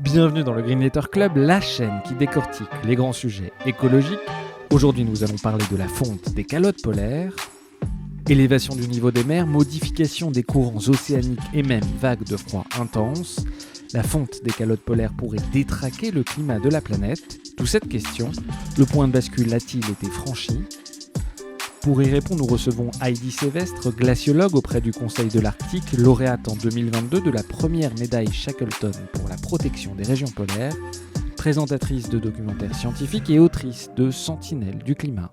Bienvenue dans le Green Letter Club, la chaîne qui décortique les grands sujets écologiques. Aujourd'hui, nous allons parler de la fonte des calottes polaires, élévation du niveau des mers, modification des courants océaniques et même vagues de froid intenses. La fonte des calottes polaires pourrait détraquer le climat de la planète. D'où cette question, le point de bascule a-t-il été franchi ? Pour y répondre, nous recevons Heidi Sévestre, glaciologue auprès du Conseil de l'Arctique, lauréate en 2022 de la première médaille Shackleton pour la protection des régions polaires, présentatrice de documentaires scientifiques et autrice de Sentinelles du climat.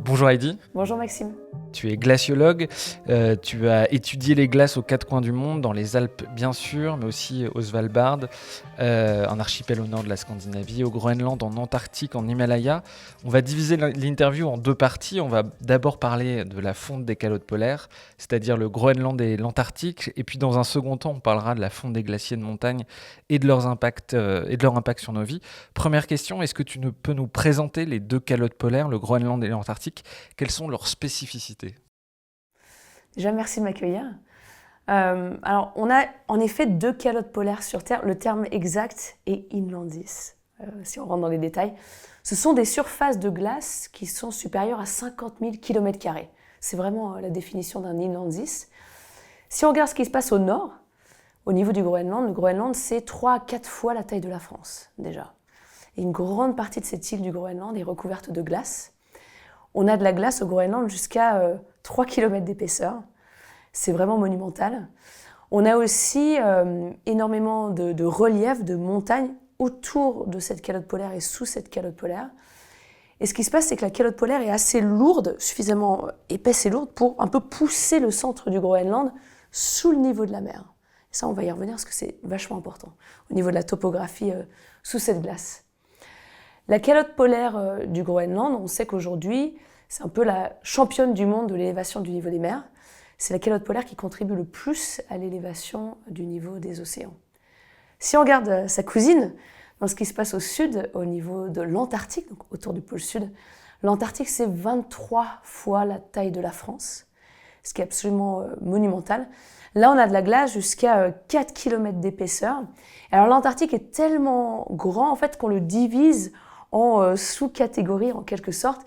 Bonjour Heidi. Bonjour Maxime. Tu es glaciologue, tu as étudié les glaces aux quatre coins du monde, dans les Alpes bien sûr, mais aussi au Svalbard, un archipel au nord de la Scandinavie, au Groenland, en Antarctique, en Himalaya. On va diviser l'interview en deux parties. On va d'abord parler de la fonte des calottes polaires, c'est-à-dire le Groenland et l'Antarctique, et puis dans un second temps, on parlera de la fonte des glaciers de montagne et de leur impact sur nos vies. Première question, est-ce que tu peux nous présenter les deux calottes polaires, le Groenland et l'Antarctique ? Quelles sont leurs spécificités ? Déjà, merci de m'accueillir. Alors, on a en effet deux calottes polaires sur Terre. Le terme exact est inlandis, si on rentre dans les détails. Ce sont des surfaces de glace qui sont supérieures à 50 000 km². C'est vraiment la définition d'un inlandis. Si on regarde ce qui se passe au nord, au niveau du Groenland, le Groenland, c'est 3 à 4 fois la taille de la France, déjà. Et une grande partie de cette île du Groenland est recouverte de glace. On a de la glace au Groenland jusqu'à 3 km d'épaisseur. C'est vraiment monumental. On a aussi énormément de relief, de montagnes autour de cette calotte polaire et sous cette calotte polaire. Et ce qui se passe, c'est que la calotte polaire est assez lourde, suffisamment épaisse et lourde pour un peu pousser le centre du Groenland sous le niveau de la mer. Et ça, on va y revenir parce que c'est vachement important au niveau de la topographie sous cette glace. La calotte polaire du Groenland, on sait qu'aujourd'hui, c'est un peu la championne du monde de l'élévation du niveau des mers. C'est la calotte polaire qui contribue le plus à l'élévation du niveau des océans. Si on regarde sa cousine, dans ce qui se passe au sud, au niveau de l'Antarctique, donc autour du pôle sud, l'Antarctique, c'est 23 fois la taille de la France, ce qui est absolument monumental. Là, on a de la glace jusqu'à 4 km d'épaisseur. Alors, l'Antarctique est tellement grand, en fait, qu'on le divise en sous-catégories, en quelque sorte.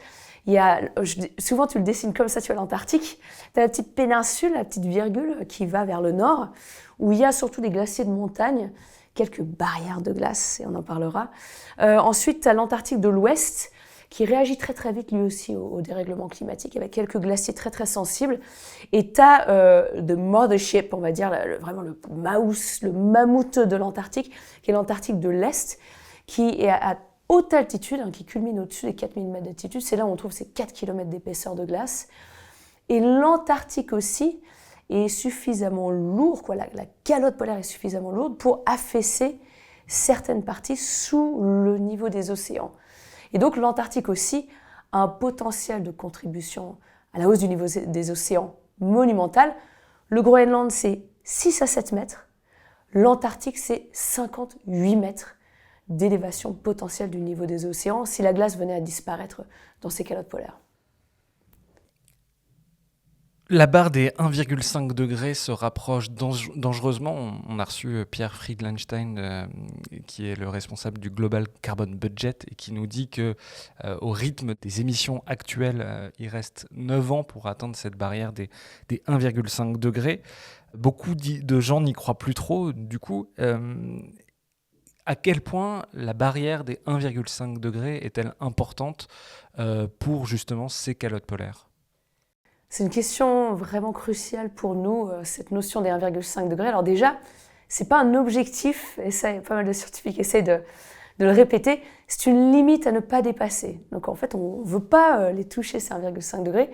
Souvent, tu le dessines comme ça, tu as l'Antarctique. Tu as la petite péninsule, la petite virgule qui va vers le nord, où il y a surtout des glaciers de montagne, quelques barrières de glace, et on en parlera. Ensuite, tu as l'Antarctique de l'Ouest, qui réagit très très vite lui aussi au dérèglement climatique, avec quelques glaciers très très sensibles. Et tu as The Mothership, on va dire, vraiment le mammouth de l'Antarctique, qui est l'Antarctique de l'Est, qui est à haute altitude, qui culmine au-dessus des 4000 mètres d'altitude. C'est là où on trouve ces 4 km d'épaisseur de glace. Et l'Antarctique aussi est suffisamment lourd, la calotte polaire est suffisamment lourde pour affaisser certaines parties sous le niveau des océans. Et donc l'Antarctique aussi a un potentiel de contribution à la hausse du niveau des océans monumental. Le Groenland, c'est 6 à 7 mètres. L'Antarctique, c'est 58 mètres d'élévation potentielle du niveau des océans si la glace venait à disparaître dans ces calottes polaires. La barre des 1,5 degrés se rapproche dangereusement. On a reçu Pierre Friedlandstein, qui est le responsable du Global Carbon Budget, et qui nous dit qu'au rythme des émissions actuelles, il reste 9 ans pour atteindre cette barrière des 1,5 degrés. Beaucoup de gens n'y croient plus trop. Du coup, à quel point la barrière des 1,5 degrés est-elle importante pour justement ces calottes polaires ? C'est une question vraiment cruciale pour nous, cette notion des 1,5 degrés. Alors déjà, ce n'est pas un objectif, et ça, pas mal de scientifiques essayent de le répéter, c'est une limite à ne pas dépasser. Donc en fait, on ne veut pas les toucher, ces 1,5 degrés.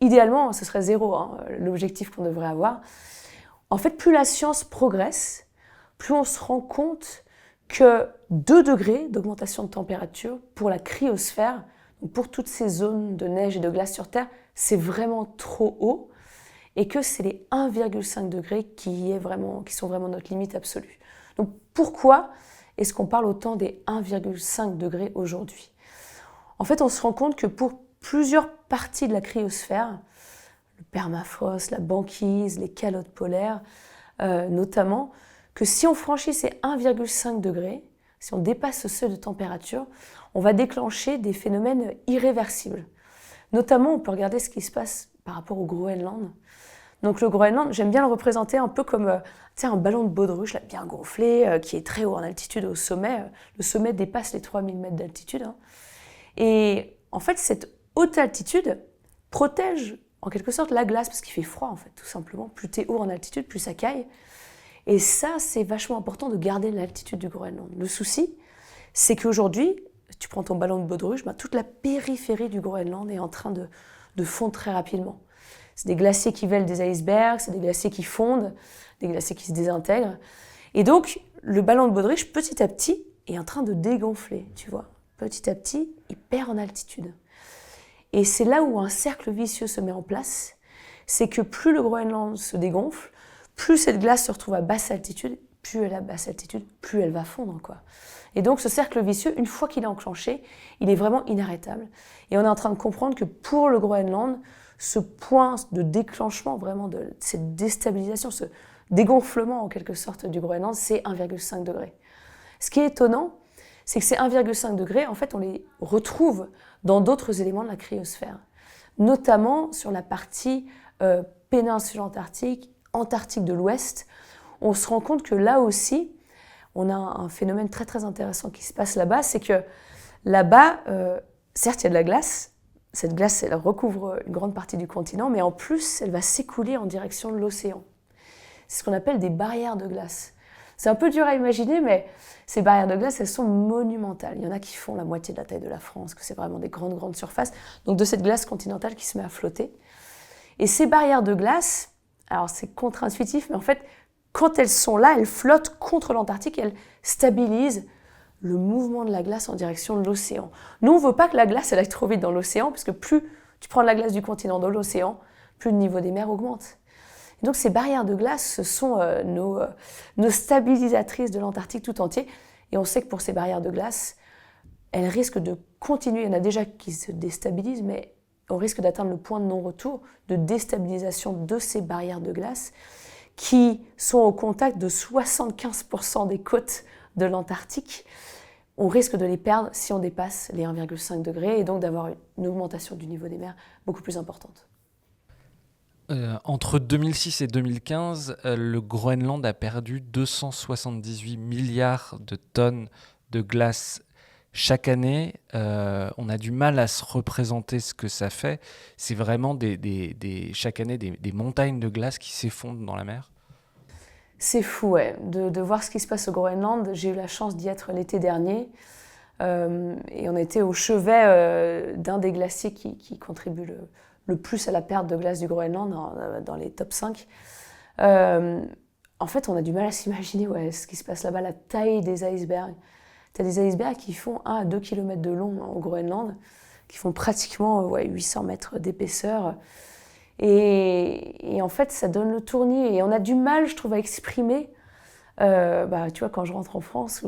Idéalement, ce serait 0, l'objectif qu'on devrait avoir. En fait, plus la science progresse, plus on se rend compte que 2 degrés d'augmentation de température pour la cryosphère, donc pour toutes ces zones de neige et de glace sur Terre, c'est vraiment trop haut et que c'est les 1,5 degrés qui sont vraiment notre limite absolue. Donc pourquoi est-ce qu'on parle autant des 1,5 degrés aujourd'hui ? En fait, on se rend compte que pour plusieurs parties de la cryosphère, le permafrost, la banquise, les calottes polaires notamment, que si on franchit ces 1,5 degrés, si on dépasse ce seuil de température, on va déclencher des phénomènes irréversibles. Notamment, on peut regarder ce qui se passe par rapport au Groenland. Donc le Groenland, j'aime bien le représenter un peu comme un ballon de baudruche, là, bien gonflé, qui est très haut en altitude au sommet. Le sommet dépasse les 3000 mètres d'altitude. Et en fait, cette haute altitude protège en quelque sorte la glace, parce qu'il fait froid en fait, tout simplement. Plus tu es haut en altitude, plus ça caille. Et ça, c'est vachement important de garder l'altitude du Groenland. Le souci, c'est qu'aujourd'hui, tu prends ton ballon de baudruche, toute la périphérie du Groenland est en train de fondre très rapidement. C'est des glaciers qui vèlent des icebergs, c'est des glaciers qui fondent, des glaciers qui se désintègrent. Et donc, le ballon de baudruche, petit à petit, est en train de dégonfler, tu vois. Petit à petit, il perd en altitude. Et c'est là où un cercle vicieux se met en place. C'est que plus le Groenland se dégonfle, plus cette glace se retrouve à basse altitude, plus elle est à basse altitude, plus elle va fondre, quoi. Et donc ce cercle vicieux, une fois qu'il est enclenché, il est vraiment inarrêtable. Et on est en train de comprendre que pour le Groenland, ce point de déclenchement vraiment de cette déstabilisation, ce dégonflement en quelque sorte du Groenland, c'est 1,5 degré. Ce qui est étonnant, c'est que ces 1,5 degrés, en fait, on les retrouve dans d'autres éléments de la cryosphère, notamment sur la partie péninsule antarctique, Antarctique de l'Ouest. On se rend compte que là aussi, on a un phénomène très très intéressant qui se passe là-bas, c'est que là-bas, certes il y a de la glace, cette glace elle recouvre une grande partie du continent, mais en plus elle va s'écouler en direction de l'océan. C'est ce qu'on appelle des barrières de glace. C'est un peu dur à imaginer, mais ces barrières de glace, elles sont monumentales. Il y en a qui font la moitié de la taille de la France, que c'est vraiment des grandes surfaces, donc de cette glace continentale qui se met à flotter. Et ces barrières de glace, alors c'est contre-intuitif, mais en fait, quand elles sont là, elles flottent contre l'Antarctique, elles stabilisent le mouvement de la glace en direction de l'océan. Nous, on ne veut pas que la glace elle aille trop vite dans l'océan, parce que plus tu prends de la glace du continent dans l'océan, plus le niveau des mers augmente. Et donc ces barrières de glace, ce sont nos stabilisatrices de l'Antarctique tout entier. Et on sait que pour ces barrières de glace, elles risquent de continuer. Il y en a déjà qui se déstabilisent, mais on risque d'atteindre le point de non-retour de déstabilisation de ces barrières de glace qui sont au contact de 75% des côtes de l'Antarctique. On risque de les perdre si on dépasse les 1,5 degrés et donc d'avoir une augmentation du niveau des mers beaucoup plus importante. Entre 2006 et 2015, le Groenland a perdu 278 milliards de tonnes de glace chaque année. On a du mal à se représenter ce que ça fait. C'est vraiment chaque année des montagnes de glace qui s'effondrent dans la mer. C'est fou, ouais, de voir ce qui se passe au Groenland. J'ai eu la chance d'y être l'été dernier. Et on était au chevet d'un des glaciers qui contribue le plus à la perte de glace du Groenland, dans les top 5. En fait, on a du mal à s'imaginer ce qui se passe là-bas, la taille des icebergs. Tu as des icebergs qui font 1 à 2 km de long au Groenland, qui font pratiquement 800 mètres d'épaisseur. Et en fait, ça donne le tournis. Et on a du mal, je trouve, à exprimer, tu vois, quand je rentre en France,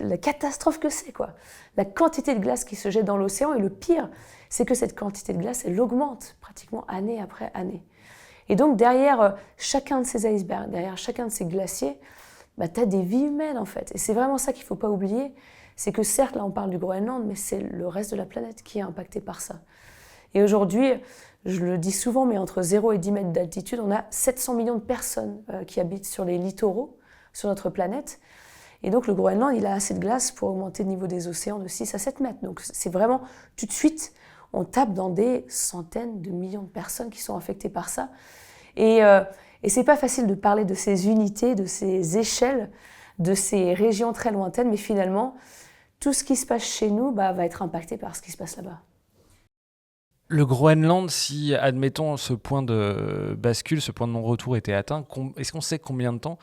la catastrophe que c'est, quoi. La quantité de glace qui se jette dans l'océan. Et le pire, c'est que cette quantité de glace, elle augmente pratiquement année après année. Et donc, derrière chacun de ces icebergs, derrière chacun de ces glaciers, tu as des vies humaines, en fait. Et c'est vraiment ça qu'il ne faut pas oublier. C'est que certes, là, on parle du Groenland, mais c'est le reste de la planète qui est impacté par ça. Et aujourd'hui, je le dis souvent, mais entre 0 et 10 mètres d'altitude, on a 700 millions de personnes qui habitent sur les littoraux, sur notre planète. Et donc le Groenland, il a assez de glace pour augmenter le niveau des océans de 6 à 7 mètres. Donc c'est vraiment, tout de suite, on tape dans des centaines de millions de personnes qui sont affectées par ça. Et c'est pas facile de parler de ces unités, de ces échelles, de ces régions très lointaines, mais finalement, tout ce qui se passe chez nous va être impacté par ce qui se passe là-bas. Le Groenland, si, admettons, ce point de bascule, ce point de non-retour était atteint, est-ce qu'on sait combien de temps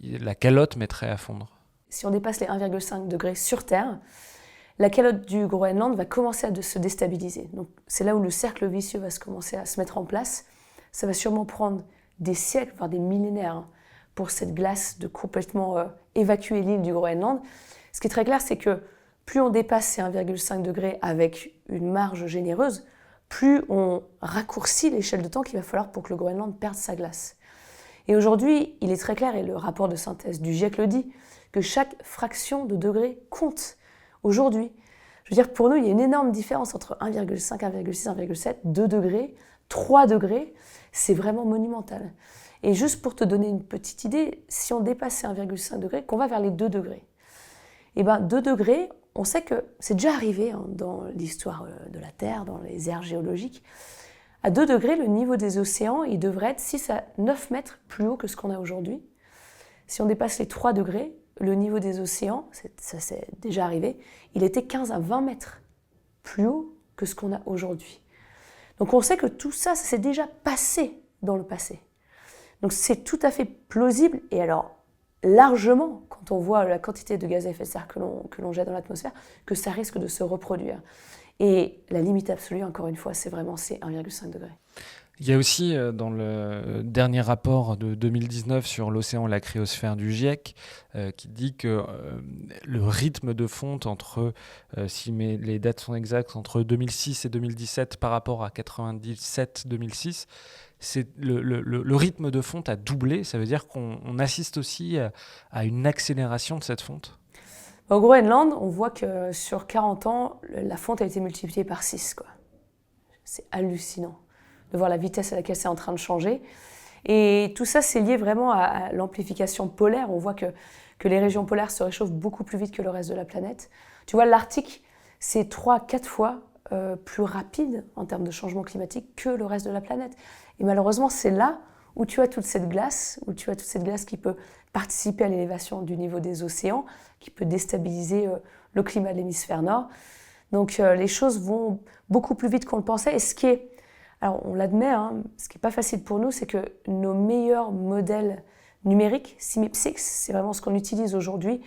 la calotte mettrait à fondre ? Si on dépasse les 1,5 degrés sur Terre, la calotte du Groenland va commencer à se déstabiliser. Donc, c'est là où le cercle vicieux va commencer à se mettre en place. Ça va sûrement prendre des siècles, voire des millénaires, pour cette glace de complètement évacuer l'île du Groenland. Ce qui est très clair, c'est que plus on dépasse ces 1,5 degrés avec une marge généreuse, plus on raccourcit l'échelle de temps qu'il va falloir pour que le Groenland perde sa glace. Et aujourd'hui, il est très clair, et le rapport de synthèse du GIEC le dit, que chaque fraction de degré compte. Aujourd'hui, je veux dire, pour nous, il y a une énorme différence entre 1,5, 1,6, 1,7, 2 degrés, 3 degrés, c'est vraiment monumental. Et juste pour te donner une petite idée, si on dépasse ces 1,5 degrés, qu'on va vers les 2 degrés, et bien 2 degrés, on sait que c'est déjà arrivé dans l'histoire de la Terre, dans les aires géologiques. À 2 degrés, le niveau des océans, il devrait être 6 à 9 mètres plus haut que ce qu'on a aujourd'hui. Si on dépasse les 3 degrés, le niveau des océans, ça c'est déjà arrivé, il était 15 à 20 mètres plus haut que ce qu'on a aujourd'hui. Donc on sait que tout ça, ça s'est déjà passé dans le passé. Donc c'est tout à fait plausible, et alors largement, quand on voit la quantité de gaz à effet de serre que l'on jette dans l'atmosphère, que ça risque de se reproduire. Et la limite absolue, encore une fois, c'est vraiment ces 1,5 degrés. Il y a aussi, dans le dernier rapport de 2019 sur l'océan et la cryosphère du GIEC, qui dit que le rythme de fonte entre, si les dates sont exactes, entre 2006 et 2017 par rapport à 97-2006, c'est le rythme de fonte a doublé. Ça veut dire qu'on assiste aussi à une accélération de cette fonte. Au Groenland, on voit que sur 40 ans, la fonte a été multipliée par 6, quoi. C'est hallucinant de voir la vitesse à laquelle c'est en train de changer. Et tout ça, c'est lié vraiment à l'amplification polaire. On voit que les régions polaires se réchauffent beaucoup plus vite que le reste de la planète. Tu vois, l'Arctique, c'est 3-4 fois plus rapide en termes de changement climatique que le reste de la planète. Et malheureusement, c'est là où tu as toute cette glace qui peut participer à l'élévation du niveau des océans, qui peut déstabiliser le climat de l'hémisphère nord. Donc les choses vont beaucoup plus vite qu'on le pensait. Et ce qui est, alors on l'admet, ce qui n'est pas facile pour nous, c'est que nos meilleurs modèles numériques, CMIP6, c'est vraiment ce qu'on utilise aujourd'hui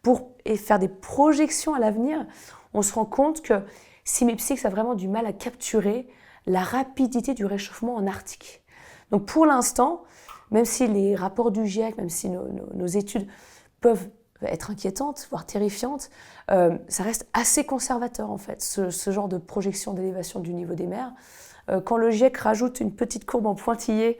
pour faire des projections à l'avenir. On se rend compte que CMIP6 a vraiment du mal à capturer la rapidité du réchauffement en Arctique. Donc pour l'instant, même si les rapports du GIEC, même si nos études peuvent être inquiétantes, voire terrifiantes, ça reste assez conservateur en fait, ce genre de projection d'élévation du niveau des mers. Quand le GIEC rajoute une petite courbe en pointillé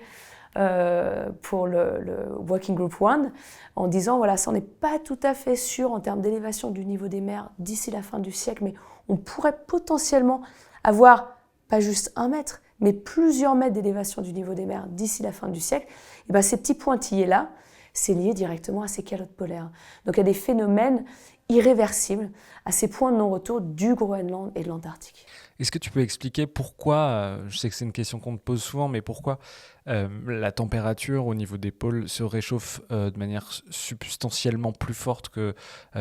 pour le Working Group 1, en disant voilà, ça on n'est pas tout à fait sûr en termes d'élévation du niveau des mers d'ici la fin du siècle, mais on pourrait potentiellement avoir pas juste 1 mètre, mais plusieurs mètres d'élévation du niveau des mers d'ici la fin du siècle, et bien ces petits pointillés-là, c'est lié directement à ces calottes polaires. Donc il y a des phénomènes irréversibles à ces points de non-retour du Groenland et de l'Antarctique. Est-ce que tu peux expliquer pourquoi, je sais que c'est une question qu'on te pose souvent, mais pourquoi la température au niveau des pôles se réchauffe de manière substantiellement plus forte que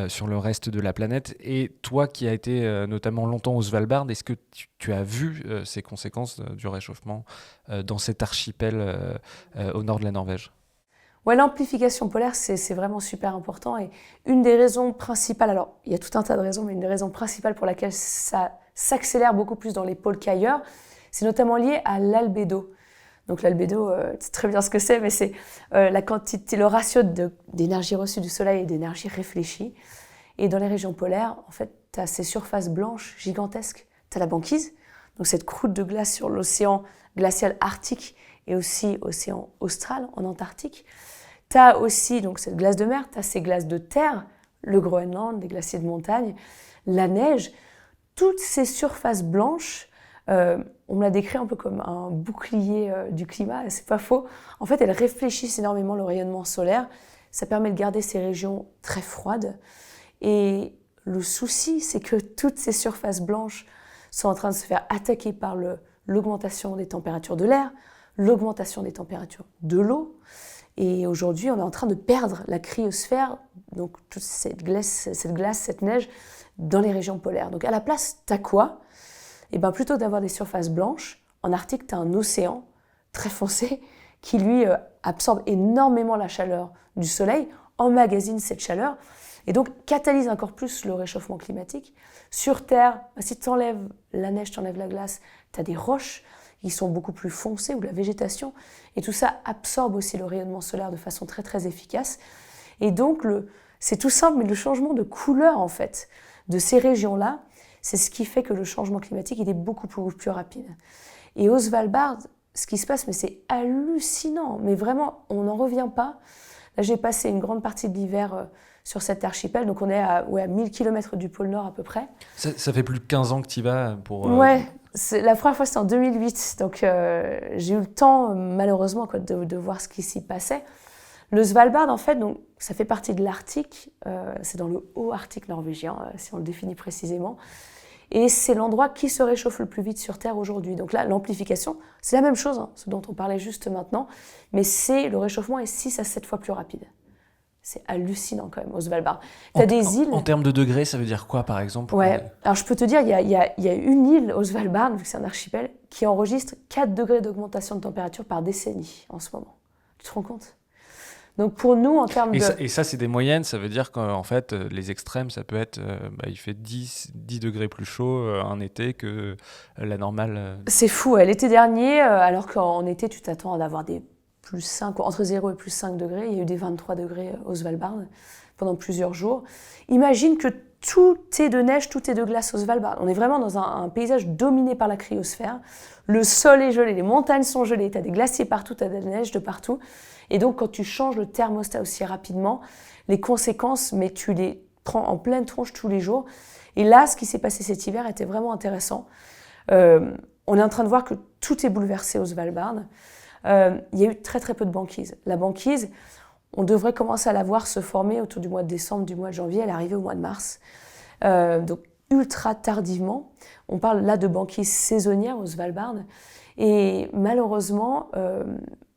sur le reste de la planète? Et toi qui as été notamment longtemps au Svalbard, est-ce que tu as vu ces conséquences du réchauffement dans cet archipel au nord de la Norvège? Ouais, l'amplification polaire, c'est vraiment super important. Et une des raisons principales, alors il y a tout un tas de raisons, mais une des raisons principales pour laquelle ça s'accélère beaucoup plus dans les pôles qu'ailleurs, c'est notamment lié à l'albédo. Donc l'albédo, tu sais très bien ce que c'est, mais c'est la quantité, le ratio d'énergie reçue du soleil et d'énergie réfléchie. Et dans les régions polaires, en fait, tu as ces surfaces blanches gigantesques. Tu as la banquise, donc cette croûte de glace sur l'océan glacial arctique et aussi océan austral en Antarctique. Tu as aussi donc, cette glace de mer, tu as ces glaces de terre, le Groenland, les glaciers de montagne, la neige. Toutes ces surfaces blanches, on me l'a décrit un peu comme un bouclier du climat, et c'est pas faux. En fait, elles réfléchissent énormément le rayonnement solaire. Ça permet de garder ces régions très froides. Et le souci, c'est que toutes ces surfaces blanches sont en train de se faire attaquer par l'augmentation des températures de l'air, l'augmentation des températures de l'eau. Et aujourd'hui, on est en train de perdre la cryosphère, donc toute cette glace, cette neige, dans les régions polaires. Donc à la place, tu as quoi ? Et bien plutôt d'avoir des surfaces blanches, en Arctique, tu as un océan très foncé qui, lui, absorbe énormément la chaleur du soleil, emmagasine cette chaleur, et donc catalyse encore plus le réchauffement climatique. Sur Terre, si tu enlèves la neige, tu enlèves la glace, tu as des roches qui sont beaucoup plus foncées, ou de la végétation, et tout ça absorbe aussi le rayonnement solaire de façon très très efficace. Et donc, c'est tout simple, mais le changement de couleur, en fait, de ces régions-là, c'est ce qui fait que le changement climatique il est beaucoup plus rapide. Et au Svalbard, ce qui se passe, mais c'est hallucinant. Mais vraiment, on n'en revient pas. Là, j'ai passé une grande partie de l'hiver sur cet archipel. Donc, on est à 1000 km du pôle Nord à peu près. Ça fait plus de 15 ans que tu y vas pour... Ouais, la première fois, c'était en 2008. Donc, j'ai eu le temps, malheureusement, quoi, de voir ce qui s'y passait. Le Svalbard, en fait, donc, ça fait partie de l'Arctique. C'est dans le haut Arctique norvégien, si on le définit précisément. Et c'est l'endroit qui se réchauffe le plus vite sur Terre aujourd'hui. Donc là, l'amplification, c'est la même chose, hein, ce dont on parlait juste maintenant, mais le réchauffement est 6 à 7 fois plus rapide. C'est hallucinant quand même au Svalbard. T'as des îles... En termes de degrés, ça veut dire quoi par exemple? Ouais, alors je peux te dire, il y a une île au Svalbard, vu que c'est un archipel, qui enregistre 4 degrés d'augmentation de température par décennie en ce moment. Tu te rends compte? Donc pour nous, en termes de... Et ça, c'est des moyennes, ça veut dire qu'en fait, les extrêmes, ça peut être... il fait 10 degrés plus chaud un été que la normale. C'est fou, l'été dernier, alors qu'en été, tu t'attends à avoir des plus 5, entre 0 et plus 5 degrés, il y a eu des 23 degrés au Svalbard pendant plusieurs jours. Imagine que tout est de neige, tout est de glace au Svalbard. On est vraiment dans un paysage dominé par la cryosphère. Le sol est gelé, les montagnes sont gelées, tu as des glaciers partout, tu as de la neige de partout. Et donc, quand tu changes le thermostat aussi rapidement, les conséquences, mais tu les prends en pleine tronche tous les jours. Et là, ce qui s'est passé cet hiver était vraiment intéressant. On est en train de voir que tout est bouleversé au Svalbard. Il y a eu très très peu de banquise. La banquise, on devrait commencer à la voir se former autour du mois de décembre, du mois de janvier. Elle est arrivée au mois de mars. Donc, ultra tardivement. On parle là de banquise saisonnière au Svalbard. Et malheureusement,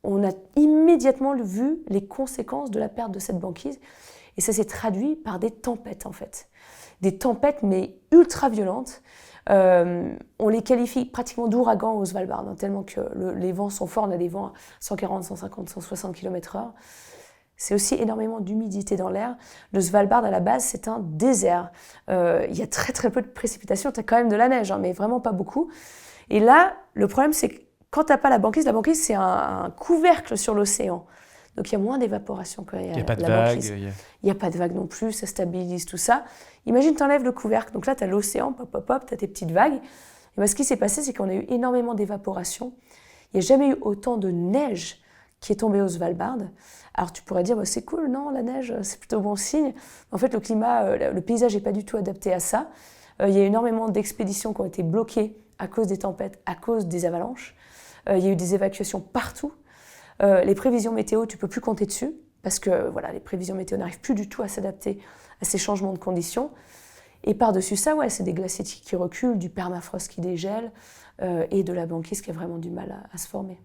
on a immédiatement vu les conséquences de la perte de cette banquise. Et ça s'est traduit par des tempêtes, en fait. Des tempêtes, mais ultra violentes. On les qualifie pratiquement d'ouragans au Svalbard, hein, tellement que les vents sont forts. On a des vents à 140, 150, 160 km/h. C'est aussi énormément d'humidité dans l'air. Le Svalbard, à la base, c'est un désert. Il y a très, très peu de précipitations. Tu as quand même de la neige, hein, mais vraiment pas beaucoup. Et là, le problème, c'est que quand tu n'as pas la banquise, c'est un couvercle sur l'océan. Donc il y a moins d'évaporation quand il y a pas de la vagues. banquise. Il n'y a pas de vagues non plus, ça stabilise tout ça. Imagine, tu enlèves le couvercle. Donc là, tu as l'océan, pop, pop, pop, tu as tes petites vagues. Et bien, ce qui s'est passé, c'est qu'on a eu énormément d'évaporation. Il n'y a jamais eu autant de neige qui est tombée au Svalbard. Alors tu pourrais dire, bah, c'est cool, non, la neige, c'est plutôt bon signe. En fait, le climat, le paysage n'est pas du tout adapté à ça. Il y a énormément d'expéditions qui ont été bloquées à cause des tempêtes, à cause des avalanches. Il y a eu des évacuations partout. Les prévisions météo, tu ne peux plus compter dessus, parce que voilà, les prévisions météo n'arrivent plus du tout à s'adapter à ces changements de conditions. Et par-dessus ça, ouais, c'est des glaciers qui reculent, du permafrost qui dégèle, et de la banquise qui a vraiment du mal à se former.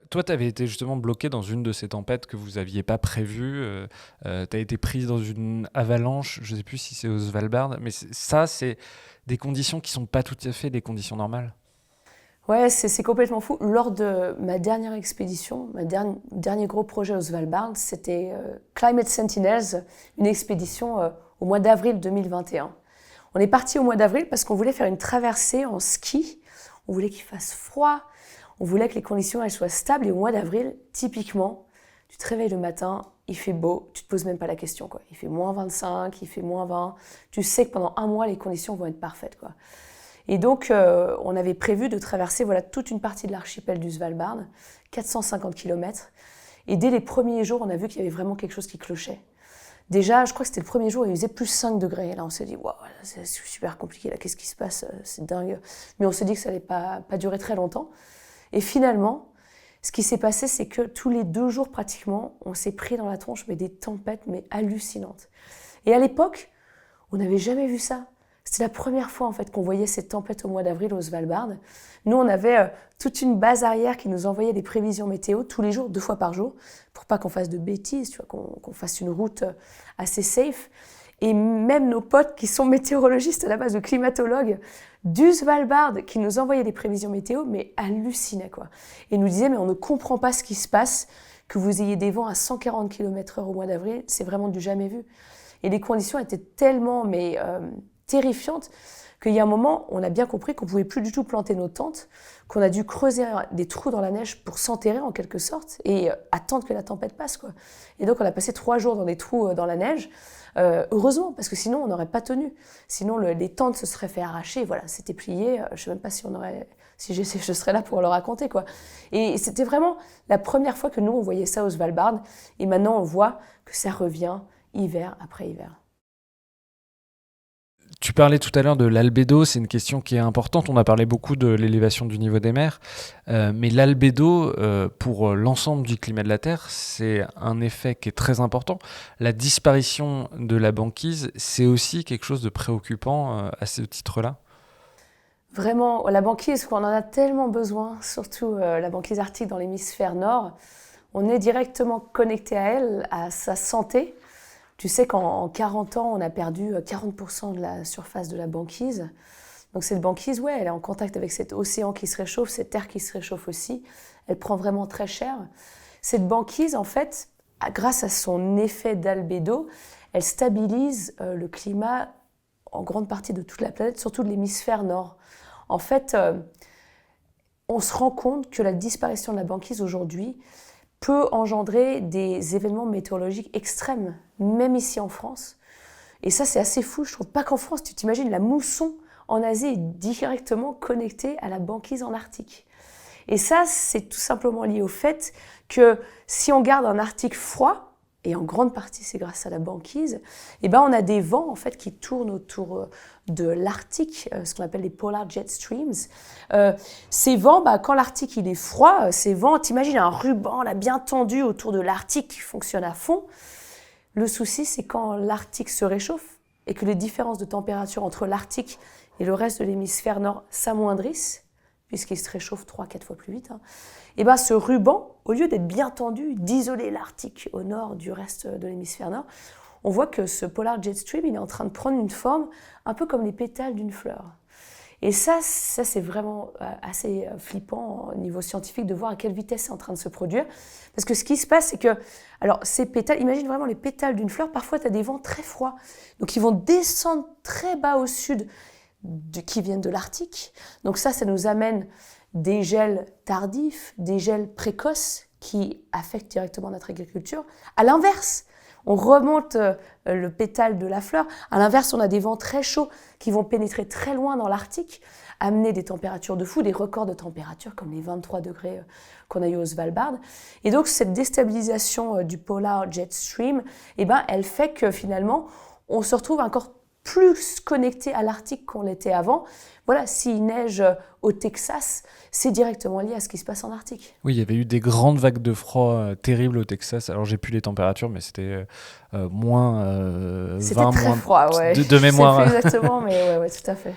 Toi, tu avais été justement bloqué dans une de ces tempêtes que vous n'aviez pas prévues. Tu as été prise dans une avalanche, je ne sais plus si c'est au Svalbard, mais ça, c'est des conditions qui ne sont pas tout à fait des conditions normales. Ouais, c'est complètement fou. Lors de ma dernière expédition, dernier gros projet au Svalbard, c'était Climate Sentinels, une expédition au mois d'avril 2021. On est parti au mois d'avril parce qu'on voulait faire une traversée en ski. On voulait qu'il fasse froid, on voulait que les conditions elles soient stables. Et au mois d'avril, typiquement, tu te réveilles le matin, il fait beau, tu te poses même pas la question, quoi. Il fait moins 25, il fait moins 20. Tu sais que pendant un mois, les conditions vont être parfaites, quoi. Et donc, on avait prévu de traverser toute une partie de l'archipel du Svalbard, 450 km. Et dès les premiers jours, on a vu qu'il y avait vraiment quelque chose qui clochait. Déjà, je crois que c'était le premier jour, il faisait plus 5 degrés. Et là, on s'est dit, waouh, c'est super compliqué, là, qu'est-ce qui se passe? C'est dingue. Mais on s'est dit que ça n'allait pas durer très longtemps. Et finalement, ce qui s'est passé, c'est que tous les 2 jours, pratiquement, on s'est pris dans la tronche, mais des tempêtes, mais hallucinantes. Et à l'époque, on n'avait jamais vu ça. C'était la première fois en fait qu'on voyait ces tempêtes au mois d'avril au Svalbard. Nous, on avait toute une base arrière qui nous envoyait des prévisions météo tous les jours, 2 fois par jour, pour pas qu'on fasse de bêtises, tu vois, qu'on fasse une route assez safe. Et même nos potes qui sont météorologistes à la base, ou climatologues du Svalbard, qui nous envoyaient des prévisions météo, mais hallucinaient, quoi. Et nous disaient, mais on ne comprend pas ce qui se passe, que vous ayez des vents à 140 km/h au mois d'avril, c'est vraiment du jamais vu. Et les conditions étaient tellement terrifiante, qu'il y a un moment, on a bien compris qu'on ne pouvait plus du tout planter nos tentes, qu'on a dû creuser des trous dans la neige pour s'enterrer en quelque sorte et attendre que la tempête passe, quoi. Et donc on a passé 3 jours dans des trous dans la neige, heureusement, parce que sinon on n'aurait pas tenu. Sinon les tentes se seraient fait arracher, voilà, c'était plié, je ne sais même pas si on aurait Si je serais là pour le raconter, quoi. Et c'était vraiment la première fois que nous, on voyait ça au Svalbard. Et maintenant, on voit que ça revient hiver après hiver. Tu parlais tout à l'heure de l'albédo, c'est une question qui est importante. On a parlé beaucoup de l'élévation du niveau des mers, mais l'albédo, pour l'ensemble du climat de la Terre, c'est un effet qui est très important. La disparition de la banquise, c'est aussi quelque chose de préoccupant à ce titre-là. Vraiment, la banquise, on en a tellement besoin, surtout la banquise arctique dans l'hémisphère nord. On est directement connecté à elle, à sa santé. Tu sais qu'en 40 ans, on a perdu 40% de la surface de la banquise. Donc cette banquise, ouais, elle est en contact avec cet océan qui se réchauffe, cette terre qui se réchauffe aussi. Elle prend vraiment très cher. Cette banquise, en fait, grâce à son effet d'albédo, elle stabilise le climat en grande partie de toute la planète, surtout de l'hémisphère nord. En fait, on se rend compte que la disparition de la banquise aujourd'hui peut engendrer des événements météorologiques extrêmes, même ici en France. Et ça, c'est assez fou. Je trouve pas qu'en France, tu t'imagines, la mousson en Asie est directement connectée à la banquise en Arctique. Et ça, c'est tout simplement lié au fait que si on garde un Arctique froid, et en grande partie c'est grâce à la banquise, eh ben on a des vents en fait qui tournent autour de l'Arctique, ce qu'on appelle les polar jet streams. Ces vents, quand l'Arctique il est froid, ces vents, t'imagines un ruban là bien tendu autour de l'Arctique qui fonctionne à fond. Le souci, c'est quand l'Arctique se réchauffe et que les différences de température entre l'Arctique et le reste de l'hémisphère nord s'amoindrissent, puisqu'il se réchauffe 3-4 fois plus vite, et ben ce ruban, au lieu d'être bien tendu, d'isoler l'Arctique au nord du reste de l'hémisphère nord, on voit que ce polar jet stream, il est en train de prendre une forme un peu comme les pétales d'une fleur. Et ça c'est vraiment assez flippant au niveau scientifique de voir à quelle vitesse c'est en train de se produire. Parce que ce qui se passe, c'est que, alors ces pétales, imagine vraiment les pétales d'une fleur, parfois tu as des vents très froids, donc ils vont descendre très bas au sud, qui viennent de l'Arctique. Donc ça nous amène des gels tardifs, des gels précoces qui affectent directement notre agriculture. À l'inverse, on remonte le pétale de la fleur. À l'inverse, on a des vents très chauds qui vont pénétrer très loin dans l'Arctique, amener des températures de fou, des records de température comme les 23 degrés qu'on a eu au Svalbard. Et donc cette déstabilisation du polar jet stream, elle fait que finalement, on se retrouve encore plus connecté à l'Arctique qu'on l'était avant. Voilà, s'il neige au Texas, c'est directement lié à ce qui se passe en Arctique. Oui, il y avait eu des grandes vagues de froid terribles au Texas. Alors, j'ai plus les températures, mais c'était moins 20, c'était très moins froid, ouais. de mémoire. Je sais plus exactement, mais ouais, tout à fait.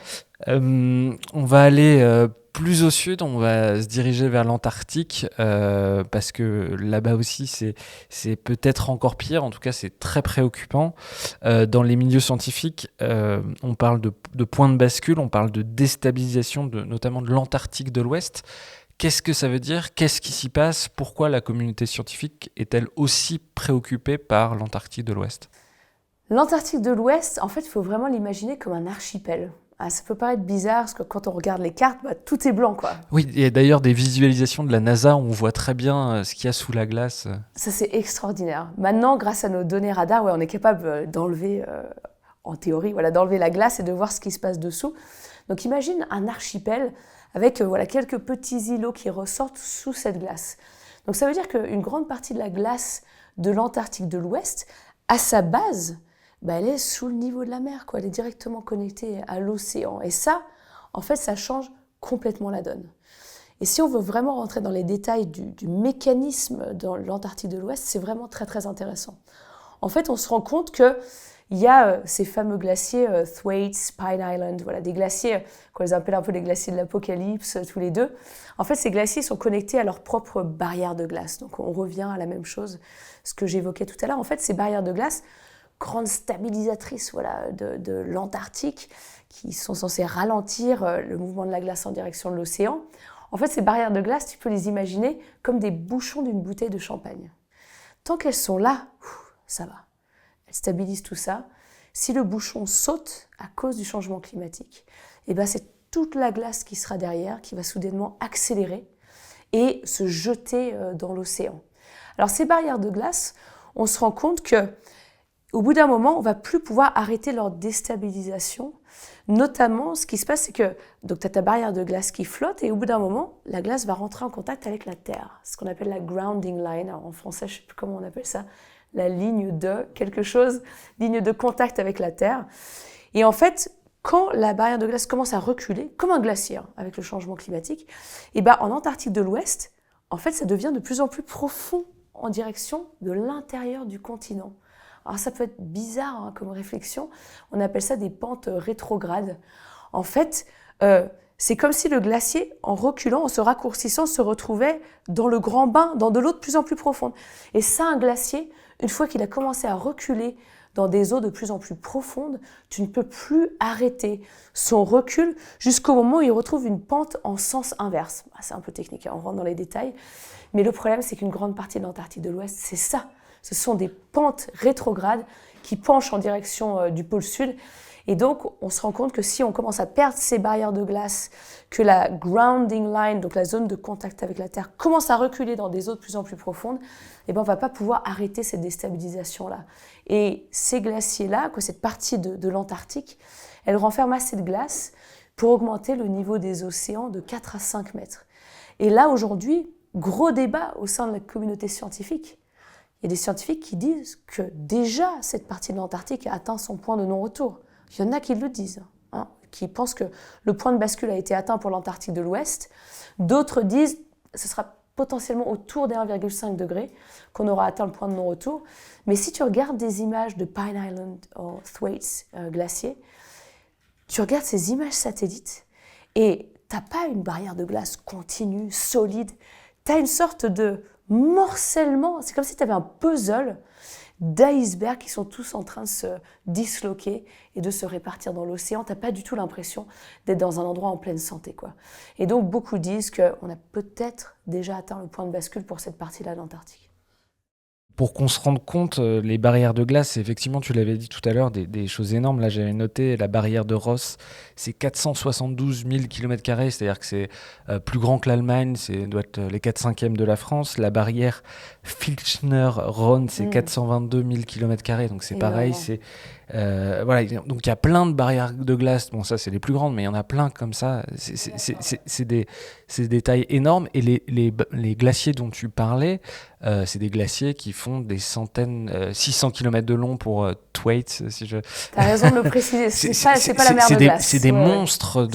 On va aller plus au sud, on va se diriger vers l'Antarctique parce que là-bas aussi c'est peut-être encore pire, en tout cas c'est très préoccupant. Dans les milieux scientifiques, on parle de point de bascule, on parle de déstabilisation notamment de l'Antarctique de l'Ouest. Qu'est-ce que ça veut dire ? Qu'est-ce qui s'y passe ? Pourquoi la communauté scientifique est-elle aussi préoccupée par l'Antarctique de l'Ouest ? L'Antarctique de l'Ouest, en fait, il faut vraiment l'imaginer comme un archipel. Ça peut paraître bizarre parce que quand on regarde les cartes, tout est blanc, quoi. Oui, il y a d'ailleurs des visualisations de la NASA où on voit très bien ce qu'il y a sous la glace. Ça, c'est extraordinaire. Maintenant, grâce à nos données radars, on est capable d'enlever, en théorie, d'enlever la glace et de voir ce qui se passe dessous. Donc imagine un archipel avec quelques petits îlots qui ressortent sous cette glace. Donc ça veut dire qu'une grande partie de la glace de l'Antarctique de l'Ouest, à sa base, elle est sous le niveau de la mer, quoi. Elle est directement connectée à l'océan. Et ça, en fait, ça change complètement la donne. Et si on veut vraiment rentrer dans les détails du mécanisme dans l'Antarctique de l'Ouest, c'est vraiment très, très intéressant. En fait, on se rend compte qu'il y a ces fameux glaciers Thwaites, Pine Island, des glaciers qu'on les appelle un peu les glaciers de l'apocalypse, tous les deux. En fait, ces glaciers sont connectés à leur propre barrière de glace. Donc, on revient à la même chose, ce que j'évoquais tout à l'heure. En fait, ces barrières de glace, grandes stabilisatrices de l'Antarctique, qui sont censées ralentir le mouvement de la glace en direction de l'océan. En fait, ces barrières de glace, tu peux les imaginer comme des bouchons d'une bouteille de champagne. Tant qu'elles sont là, ça va. Elles stabilisent tout ça. Si le bouchon saute à cause du changement climatique, c'est toute la glace qui sera derrière qui va soudainement accélérer et se jeter dans l'océan. Alors ces barrières de glace, on se rend compte que au bout d'un moment, on ne va plus pouvoir arrêter leur déstabilisation. Notamment, ce qui se passe, c'est que tu as ta barrière de glace qui flotte et au bout d'un moment, la glace va rentrer en contact avec la terre. Ce qu'on appelle la grounding line. Alors, en français, je ne sais plus comment on appelle ça. La ligne de quelque chose, ligne de contact avec la terre. Et en fait, quand la barrière de glace commence à reculer, comme un glacier avec le changement climatique, et ben en Antarctique de l'Ouest, en fait, ça devient de plus en plus profond en direction de l'intérieur du continent. Alors ça peut être bizarre comme réflexion, on appelle ça des pentes rétrogrades. En fait, c'est comme si le glacier, en reculant, en se raccourcissant, se retrouvait dans le grand bain, dans de l'eau de plus en plus profonde. Et ça, un glacier, une fois qu'il a commencé à reculer dans des eaux de plus en plus profondes, tu ne peux plus arrêter son recul jusqu'au moment où il retrouve une pente en sens inverse. C'est un peu technique, on rentre dans les détails. Mais le problème, c'est qu'une grande partie de l'Antarctique de l'Ouest, c'est ça. Ce sont des pentes rétrogrades qui penchent en direction du pôle sud. Et donc, on se rend compte que si on commence à perdre ces barrières de glace, que la grounding line, donc la zone de contact avec la Terre, commence à reculer dans des eaux de plus en plus profondes, eh ben, on ne va pas pouvoir arrêter cette déstabilisation-là. Et ces glaciers-là, cette partie de l'Antarctique, elle renferme assez de glace pour augmenter le niveau des océans de 4 à 5 mètres. Et là, aujourd'hui, gros débat au sein de la communauté scientifique. Il y a des scientifiques qui disent que déjà cette partie de l'Antarctique a atteint son point de non-retour. Il y en a qui le disent, qui pensent que le point de bascule a été atteint pour l'Antarctique de l'Ouest. D'autres disent que ce sera potentiellement autour des 1,5 degrés qu'on aura atteint le point de non-retour. Mais si tu regardes des images de Pine Island ou Thwaites glacier, tu regardes ces images satellites et tu n'as pas une barrière de glace continue, solide. Tu as une sorte de morcellement, c'est comme si tu avais un puzzle d'icebergs qui sont tous en train de se disloquer et de se répartir dans l'océan. Tu n'as pas du tout l'impression d'être dans un endroit en pleine santé, quoi. Et donc, beaucoup disent qu'on a peut-être déjà atteint le point de bascule pour cette partie-là de l'Antarctique. Pour qu'on se rende compte, les barrières de glace, c'est effectivement, tu l'avais dit tout à l'heure, des choses énormes. Là, j'avais noté la barrière de Ross, c'est 472 000 km², c'est-à-dire que c'est plus grand que l'Allemagne, doit être les 4/5 de la France. La barrière Filchner-Ronne, c'est 422 000 km², donc c'est pareil. Voilà, donc il y a plein de barrières de glace. Bon, ça, c'est les plus grandes, mais il y en a plein comme ça. C'est des tailles énormes. Et les glaciers dont tu parlais, c'est des glaciers qui font des centaines, 600 km de long pour Thwaites. Si je... T'as raison de le préciser, c'est pas la mer de glace. C'est des monstres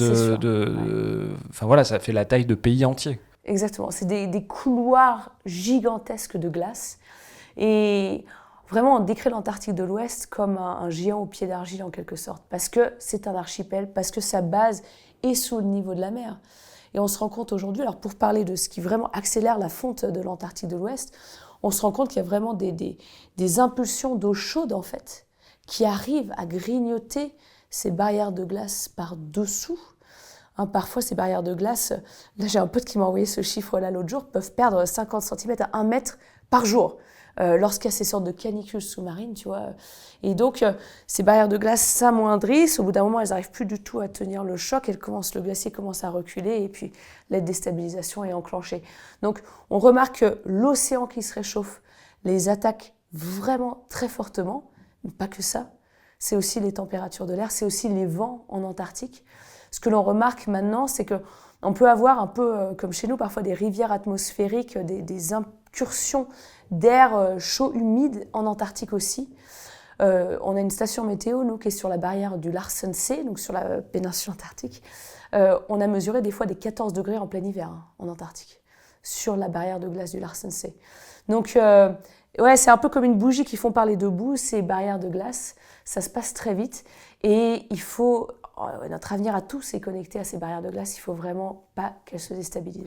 Enfin voilà, ça fait la taille de pays entiers. Exactement, c'est des couloirs gigantesques de glace. Et vraiment, on décrit l'Antarctique de l'Ouest comme un géant au pied d'argile en quelque sorte, parce que c'est un archipel, parce que sa base est sous le niveau de la mer. Et on se rend compte aujourd'hui, alors pour parler de ce qui vraiment accélère la fonte de l'Antarctique de l'Ouest, on se rend compte qu'il y a vraiment des impulsions d'eau chaude en fait, qui arrivent à grignoter ces barrières de glace par dessous. Parfois, ces barrières de glace, là j'ai un pote qui m'a envoyé ce chiffre-là l'autre jour, peuvent perdre 50 cm à 1 mètre par jour. Lorsqu'il y a ces sortes de canicules sous-marines, tu vois. Et donc, ces barrières de glace s'amoindrissent. Au bout d'un moment, elles n'arrivent plus du tout à tenir le choc. Le glacier commence à reculer et puis la déstabilisation est enclenchée. Donc, on remarque que l'océan qui se réchauffe les attaque vraiment très fortement. Mais pas que ça. C'est aussi les températures de l'air, c'est aussi les vents en Antarctique. Ce que l'on remarque maintenant, c'est qu'on peut avoir un peu, comme chez nous, parfois des rivières atmosphériques, des incursions d'air chaud humide en Antarctique aussi. On a une station météo, nous, qui est sur la barrière du Larsen C, donc sur la péninsule antarctique. On a mesuré des fois des 14 degrés en plein hiver en Antarctique, sur la barrière de glace du Larsen C. Donc, ouais, c'est un peu comme une bougie qui font parler debout, ces barrières de glace. Ça se passe très vite et il faut... Notre avenir à tous est connecté à ces barrières de glace. Il ne faut vraiment pas qu'elles se déstabilisent.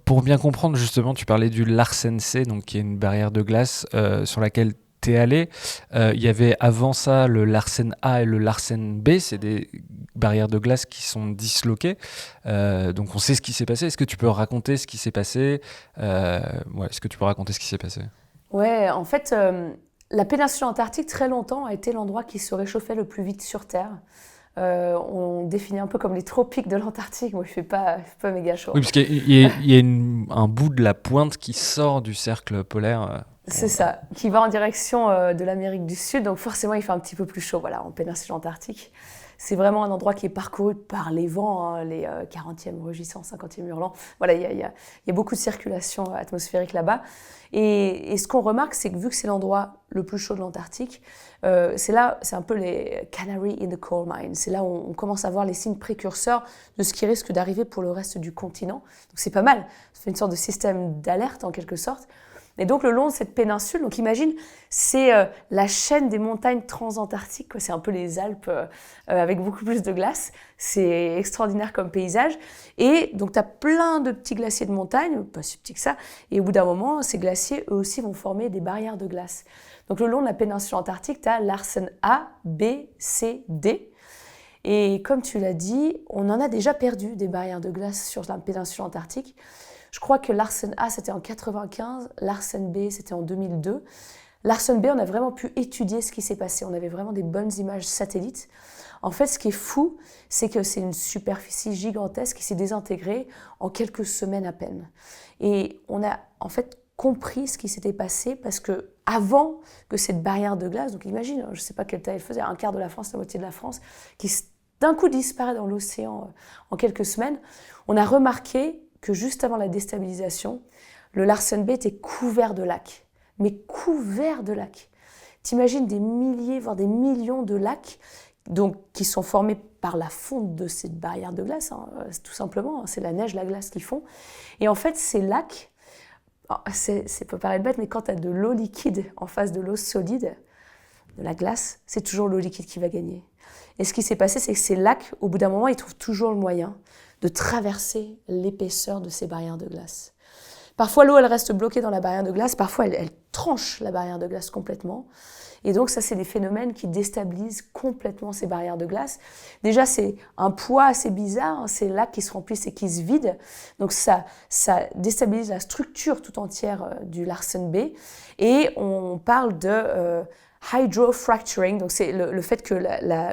Pour bien comprendre, justement, tu parlais du Larsen C, donc, qui est une barrière de glace sur laquelle tu es allé. Il y avait avant ça le Larsen A et le Larsen B. C'est des barrières de glace qui sont disloquées. Donc on sait ce qui s'est passé. Est-ce que tu peux raconter ce qui s'est passé Est-ce que tu peux raconter ce qui s'est passé? Ouais, en fait, la péninsule antarctique, très longtemps, a été l'endroit qui se réchauffait le plus vite sur Terre. On définit un peu comme les tropiques de l'Antarctique. Moi, je ne fais pas méga chaud. Oui, parce qu'il y a un bout de la pointe qui sort du cercle polaire. C'est ça, qui va en direction de l'Amérique du Sud, donc forcément il fait un petit peu plus chaud, voilà, en péninsule antarctique. C'est vraiment un endroit qui est parcouru par les vents, hein, les 40e rugissants, 50e hurlants. Voilà, il y a beaucoup de circulation atmosphérique là-bas. Et ce qu'on remarque, c'est que vu que c'est l'endroit le plus chaud de l'Antarctique, c'est un peu les canary in the coal mine. C'est là où on commence à voir les signes précurseurs de ce qui risque d'arriver pour le reste du continent. Donc c'est pas mal, ça fait une sorte de système d'alerte en quelque sorte. Et donc le long de cette péninsule, donc imagine, c'est la chaîne des montagnes transantarctiques, c'est un peu les Alpes avec beaucoup plus de glace, c'est extraordinaire comme paysage. Et donc tu as plein de petits glaciers de montagne, pas si petits que ça, et au bout d'un moment, ces glaciers eux aussi vont former des barrières de glace. Donc le long de la péninsule antarctique, tu as Larsen A, B, C, D. Et comme tu l'as dit, on en a déjà perdu des barrières de glace sur la péninsule antarctique. Je crois que Larsen A, c'était en 1995, Larsen B, c'était en 2002. Larsen B, on a vraiment pu étudier ce qui s'est passé. On avait vraiment des bonnes images satellites. En fait, ce qui est fou, c'est que c'est une superficie gigantesque qui s'est désintégrée en quelques semaines à peine. Et on a en fait compris ce qui s'était passé parce que avant que cette barrière de glace, donc imagine, je ne sais pas quelle taille elle faisait, un quart de la France, la moitié de la France, qui d'un coup disparaît dans l'océan en quelques semaines, on a remarqué que juste avant la déstabilisation, le Larsen B était couvert de lacs, mais couvert de lacs. T'imagines des milliers, voire des millions de lacs donc, qui sont formés par la fonte de cette barrière de glace, hein, tout simplement, hein, c'est la neige, la glace qui fond. Et en fait, ces lacs, ça peut paraître bête, mais quand tu as de l'eau liquide en face de l'eau solide, de la glace, c'est toujours l'eau liquide qui va gagner. Et ce qui s'est passé, c'est que ces lacs, au bout d'un moment, ils trouvent toujours le moyen de traverser l'épaisseur de ces barrières de glace. Parfois, l'eau, elle reste bloquée dans la barrière de glace. Parfois, elle tranche la barrière de glace complètement. Et donc, ça, c'est des phénomènes qui déstabilisent complètement ces barrières de glace. Déjà, c'est un poids assez bizarre. Hein, ces lacs qui se remplissent et qui se vident. Donc, ça déstabilise la structure tout entière du Larsen B. Et on parle de hydrofracturing. Donc, c'est le fait que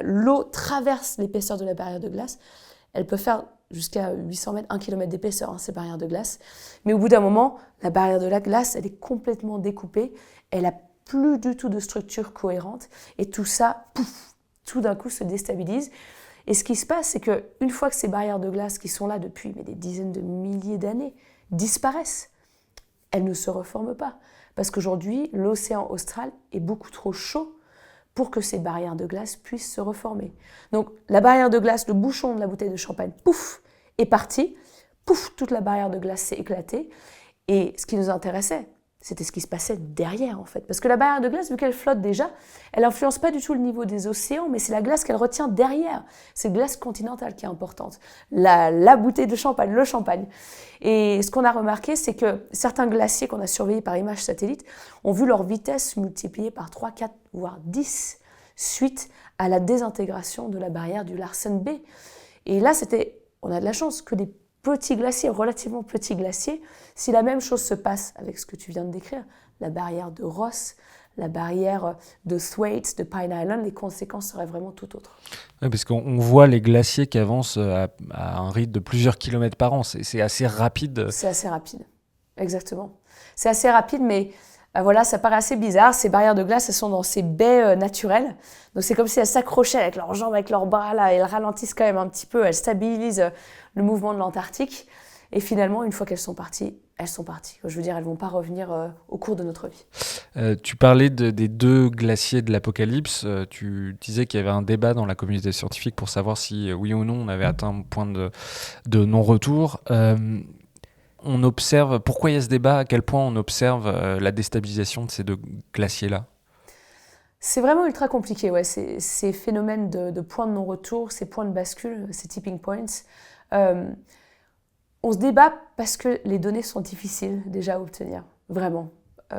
l'eau traverse l'épaisseur de la barrière de glace. Elle peut faire jusqu'à 800 mètres, 1 km d'épaisseur, hein, ces barrières de glace. Mais au bout d'un moment, la barrière de la glace, elle est complètement découpée. Elle n'a plus du tout de structure cohérente. Et tout ça, pouf, tout d'un coup se déstabilise. Et ce qui se passe, c'est qu'une fois que ces barrières de glace qui sont là depuis des dizaines de milliers d'années disparaissent, elles ne se reforment pas. Parce qu'aujourd'hui, l'océan austral est beaucoup trop chaud pour que ces barrières de glace puissent se reformer. Donc la barrière de glace, le bouchon de la bouteille de champagne, pouf, est parti, pouf, toute la barrière de glace s'est éclatée. Et ce qui nous intéressait, c'était ce qui se passait derrière en fait. Parce que la barrière de glace, vu qu'elle flotte déjà, elle n'influence pas du tout le niveau des océans, mais c'est la glace qu'elle retient derrière. C'est la glace continentale qui est importante. La bouteille de champagne, le champagne. Et ce qu'on a remarqué, c'est que certains glaciers qu'on a surveillés par images satellites ont vu leur vitesse multipliée par 3, 4, voire 10 suite à la désintégration de la barrière du Larsen B. Et là, on a de la chance que des petits glaciers, relativement petits glaciers, si la même chose se passe avec ce que tu viens de décrire, la barrière de Ross, la barrière de Thwaites, de Pine Island, les conséquences seraient vraiment tout autres. Oui, parce qu'on voit les glaciers qui avancent à un rythme de plusieurs kilomètres par an. C'est assez rapide. C'est assez rapide, exactement. C'est assez rapide, mais voilà, ça paraît assez bizarre. Ces barrières de glace, elles sont dans ces baies naturelles. Donc c'est comme si elles s'accrochaient avec leurs jambes, avec leurs bras, là, et elles ralentissent quand même un petit peu, elles stabilisent le mouvement de l'Antarctique. Et finalement, une fois qu'elles sont parties, elles sont parties. Je veux dire, elles ne vont pas revenir au cours de notre vie. Tu parlais des 2 glaciers de l'Apocalypse. Tu disais qu'il y avait un débat dans la communauté scientifique pour savoir si, oui ou non, on avait atteint un point de non-retour. On observe, pourquoi il y a ce débat? À quel point on observe la déstabilisation de ces 2 glaciers-là? C'est vraiment ultra compliqué, ouais. Ces phénomènes de points de non-retour, ces points de bascule, ces tipping points. On se débat parce que les données sont difficiles déjà à obtenir, vraiment.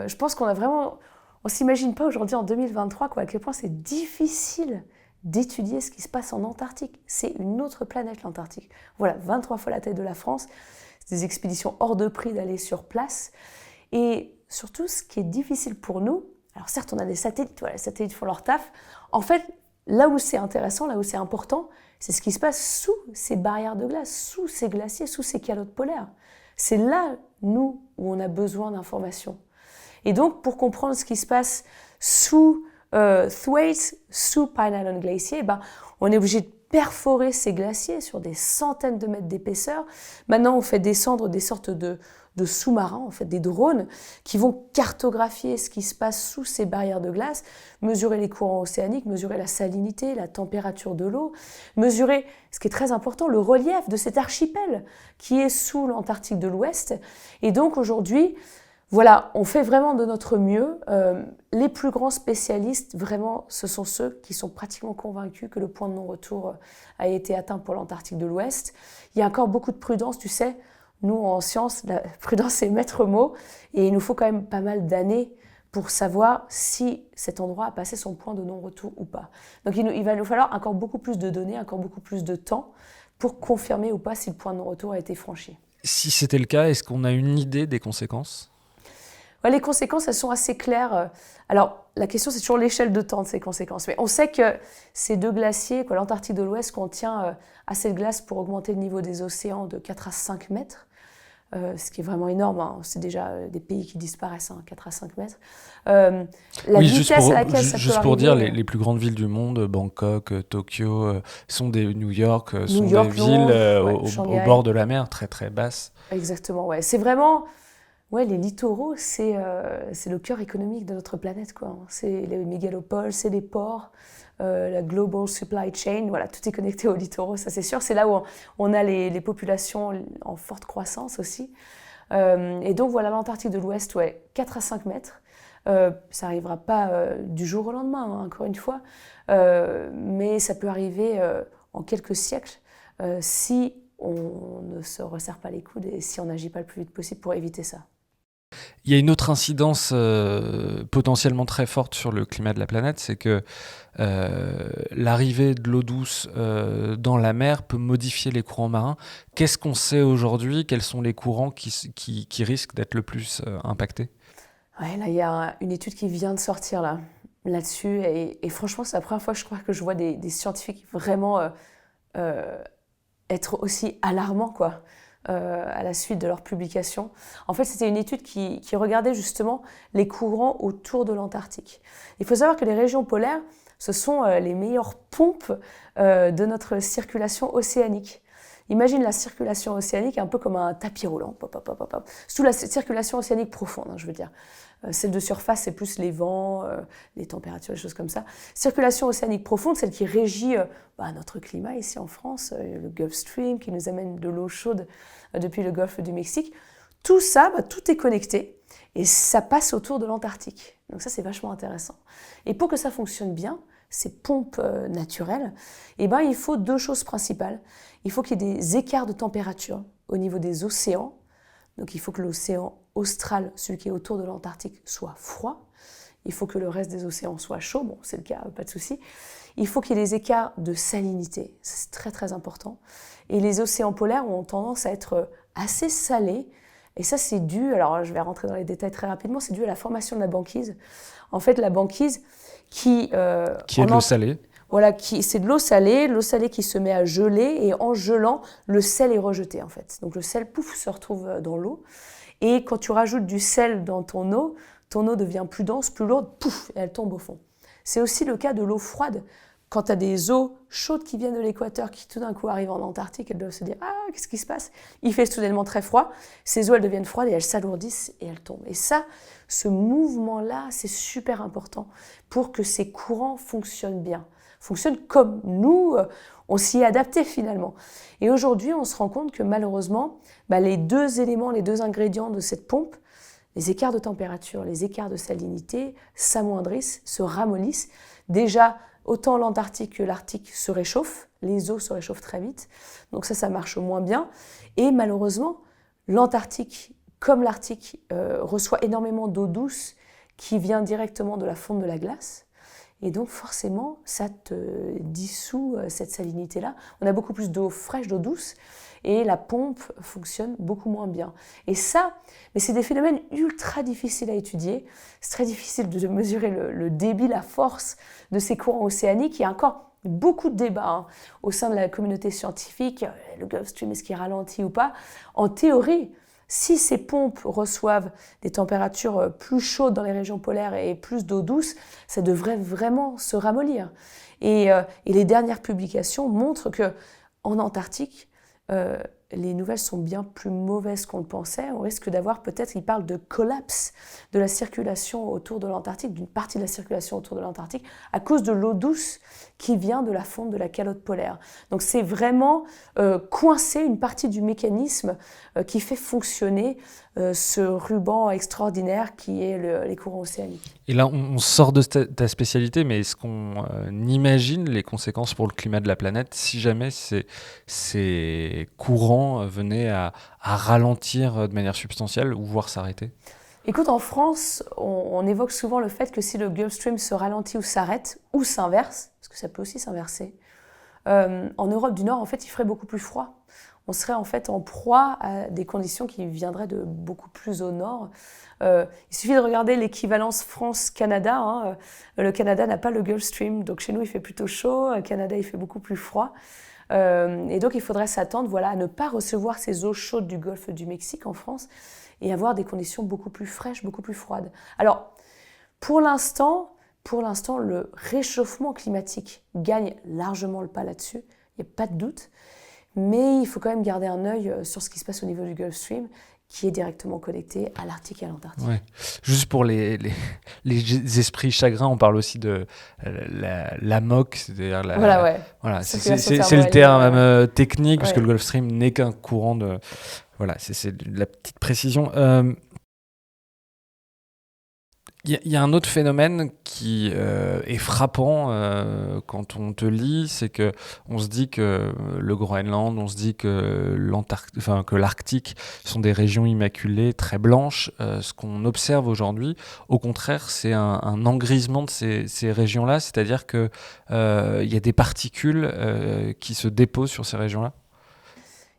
Je pense qu'on on s'imagine pas aujourd'hui en 2023 à quel point c'est difficile d'étudier ce qui se passe en Antarctique. C'est une autre planète, l'Antarctique. Voilà, 23 fois la taille de la France. C'est des expéditions hors de prix d'aller sur place. Et surtout, ce qui est difficile pour nous, alors certes, on a des satellites, voilà, les satellites font leur taf. En fait, là où c'est intéressant, là où c'est important, c'est ce qui se passe sous ces barrières de glace, sous ces glaciers, sous ces calottes polaires. C'est là, nous, où on a besoin d'informations. Et donc, pour comprendre ce qui se passe sous Thwaites, sous Pine Island Glacier, on est obligé de perforer ces glaciers sur des centaines de mètres d'épaisseur. Maintenant, on fait descendre des sortes de sous-marins, en fait, des drones, qui vont cartographier ce qui se passe sous ces barrières de glace, mesurer les courants océaniques, mesurer la salinité, la température de l'eau, mesurer, ce qui est très important, le relief de cet archipel qui est sous l'Antarctique de l'Ouest. Et donc aujourd'hui, voilà, on fait vraiment de notre mieux. Les plus grands spécialistes, vraiment, ce sont ceux qui sont pratiquement convaincus que le point de non-retour a été atteint pour l'Antarctique de l'Ouest. Il y a encore beaucoup de prudence, tu sais. Nous, en science, la prudence est maître mot. Et il nous faut quand même pas mal d'années pour savoir si cet endroit a passé son point de non-retour ou pas. Donc il va nous falloir encore beaucoup plus de données, encore beaucoup plus de temps pour confirmer ou pas si le point de non-retour a été franchi. Si c'était le cas, est-ce qu'on a une idée des conséquences ? Les conséquences, elles sont assez claires. Alors, la question, c'est toujours l'échelle de temps de ces conséquences. Mais on sait que ces deux glaciers, l'Antarctique de l'Ouest contient assez de glace pour augmenter le niveau des océans de 4 à 5 mètres, ce qui est vraiment énorme. Hein. C'est déjà des pays qui disparaissent, 4 à 5 mètres. La vitesse à laquelle ça peut juste pour arriver, dire, les plus grandes villes du monde, Bangkok, Tokyo, sont des New York, sont York, des villes Shanghai. au bord de la mer, très très basses. Exactement, ouais. C'est vraiment... Ouais, les littoraux, c'est le cœur économique de notre planète, quoi. C'est les mégalopoles, c'est les ports, la global supply chain, voilà, tout est connecté aux littoraux, ça c'est sûr. C'est là où on a les populations en forte croissance aussi. Et donc voilà, l'Antarctique de l'Ouest, 4 à 5 mètres. Ça n'arrivera pas du jour au lendemain, encore une fois, mais ça peut arriver en quelques siècles si on ne se resserre pas les coudes et si on n'agit pas le plus vite possible pour éviter ça. Il y a une autre incidence potentiellement très forte sur le climat de la planète, c'est que l'arrivée de l'eau douce dans la mer peut modifier les courants marins. Qu'est-ce qu'on sait aujourd'hui ? Quels sont les courants qui risquent d'être le plus impactés ? Ouais, là, il y a une étude qui vient de sortir là-dessus, et franchement, c'est la première fois, je crois, que je vois des scientifiques vraiment être aussi alarmants, quoi. À la suite de leur publication. En fait, c'était une étude qui regardait justement les courants autour de l'Antarctique. Il faut savoir que les régions polaires, ce sont les meilleures pompes de notre circulation océanique. Imagine la circulation océanique un peu comme un tapis roulant, sous la circulation océanique profonde, je veux dire. Celle de surface, c'est plus les vents, les températures, les choses comme ça. Circulation océanique profonde, celle qui régit notre climat ici en France, le Gulf Stream qui nous amène de l'eau chaude depuis le golfe du Mexique. Tout ça, tout est connecté et ça passe autour de l'Antarctique. Donc ça, c'est vachement intéressant. Et pour que ça fonctionne bien, ces pompes naturelles, il faut deux choses principales. Il faut qu'il y ait des écarts de température au niveau des océans. Donc il faut que l'océan austral, celui qui est autour de l'Antarctique, soit froid. Il faut que le reste des océans soit chaud. Bon, c'est le cas, pas de souci. Il faut qu'il y ait des écarts de salinité. C'est très très important. Et les océans polaires ont tendance à être assez salés. Et ça, c'est dû, alors je vais rentrer dans les détails très rapidement, c'est dû à la formation de la banquise. En fait, la banquise qui est de l'eau salée. Voilà, c'est de l'eau salée qui se met à geler, et en gelant, le sel est rejeté en fait. Donc le sel, pouf, se retrouve dans l'eau. Et quand tu rajoutes du sel dans ton eau devient plus dense, plus lourde, pouf, et elle tombe au fond. C'est aussi le cas de l'eau froide. Quand tu as des eaux chaudes qui viennent de l'équateur, qui tout d'un coup arrivent en Antarctique, elles doivent se dire « Ah, qu'est-ce qui se passe ?» Il fait soudainement très froid, ces eaux elles deviennent froides et elles s'alourdissent et elles tombent. Et ça, ce mouvement-là, c'est super important pour que ces courants fonctionnent bien. Fonctionnent comme nous, on s'y est adapté finalement. Et aujourd'hui, on se rend compte que malheureusement, les deux éléments, les deux ingrédients de cette pompe, les écarts de température, les écarts de salinité, s'amoindrissent, se ramollissent. Déjà, autant l'Antarctique que l'Arctique se réchauffent, les eaux se réchauffent très vite, donc ça marche moins bien. Et malheureusement, l'Antarctique, comme l'Arctique, reçoit énormément d'eau douce qui vient directement de la fonte de la glace. Et donc forcément, ça te dissout cette salinité-là. On a beaucoup plus d'eau fraîche, d'eau douce, et la pompe fonctionne beaucoup moins bien. Et ça, mais c'est des phénomènes ultra difficiles à étudier. C'est très difficile de mesurer le débit, la force de ces courants océaniques. Il y a encore beaucoup de débats au sein de la communauté scientifique. Le Gulf Stream, est-ce qu'il ralentit ou pas ? En théorie, Si ces pompes reçoivent des températures plus chaudes dans les régions polaires et plus d'eau douce, ça devrait vraiment se ramollir. Et les dernières publications montrent qu'en Antarctique, les nouvelles sont bien plus mauvaises qu'on le pensait. On risque d'avoir peut-être, ils parlent de collapse de la circulation autour de l'Antarctique, d'une partie de la circulation autour de l'Antarctique, à cause de l'eau douce qui vient de la fonte de la calotte polaire. Donc c'est vraiment coincer une partie du mécanisme qui fait fonctionner ce ruban extraordinaire qui est les courants océaniques. Et là, on sort de ta spécialité, mais est-ce qu'on imagine les conséquences pour le climat de la planète si jamais ces courants venaient à ralentir de manière substantielle ou voire s'arrêter ? Écoute, en France, on évoque souvent le fait que si le Gulf Stream se ralentit ou s'arrête, ou s'inverse, parce que ça peut aussi s'inverser, en Europe du Nord, en fait, il ferait beaucoup plus froid. On serait en fait en proie à des conditions qui viendraient de beaucoup plus au nord. Il suffit de regarder l'équivalence France-Canada. Hein. Le Canada n'a pas le Gulf Stream, donc chez nous il fait plutôt chaud. Au Canada il fait beaucoup plus froid. Et donc il faudrait s'attendre à ne pas recevoir ces eaux chaudes du golfe du Mexique en France et avoir des conditions beaucoup plus fraîches, beaucoup plus froides. Alors pour l'instant, le réchauffement climatique gagne largement le pas là-dessus, il n'y a pas de doute. Mais il faut quand même garder un œil sur ce qui se passe au niveau du Gulf Stream, qui est directement connecté à l'Arctique et à l'Antarctique. Ouais. Juste pour les esprits chagrins, on parle aussi de la MOC, c'est-à-dire c'est le terme technique, puisque le Gulf Stream n'est qu'un courant de... Voilà, c'est de la petite précision. Il y a un autre phénomène qui est frappant quand on te lit, c'est que on se dit que le Groenland, on se dit que l'Arctique sont des régions immaculées, très blanches. Ce qu'on observe aujourd'hui, au contraire, c'est un engrisement de ces régions-là, c'est-à-dire que il y a des particules qui se déposent sur ces régions-là.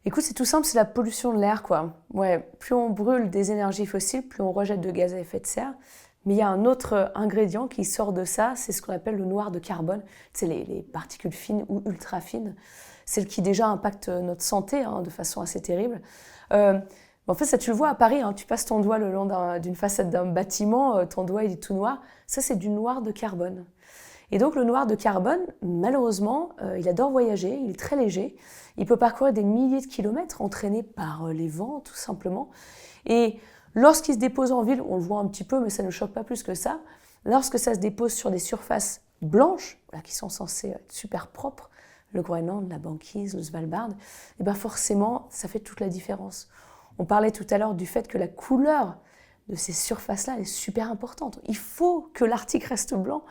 Écoute, c'est tout simple, c'est la pollution de l'air, quoi. Ouais, plus on brûle des énergies fossiles, plus on rejette de gaz à effet de serre. Mais il y a un autre ingrédient qui sort de ça, c'est ce qu'on appelle le noir de carbone. C'est les particules fines ou ultra fines, celles qui déjà impactent notre santé de façon assez terrible. En fait, ça tu le vois à Paris, tu passes ton doigt le long d'une façade d'un bâtiment, ton doigt il est tout noir. Ça c'est du noir de carbone. Et donc le noir de carbone, malheureusement, il adore voyager, il est très léger. Il peut parcourir des milliers de kilomètres entraîné par les vents tout simplement. Et lorsqu'il se dépose en ville, on le voit un petit peu, mais ça ne choque pas plus que ça. Lorsque ça se dépose sur des surfaces blanches, qui sont censées être super propres, le Groenland, la banquise, le Svalbard, et bien forcément, ça fait toute la différence. On parlait tout à l'heure du fait que la couleur de ces surfaces-là est super importante. Il faut que l'Arctique reste blanc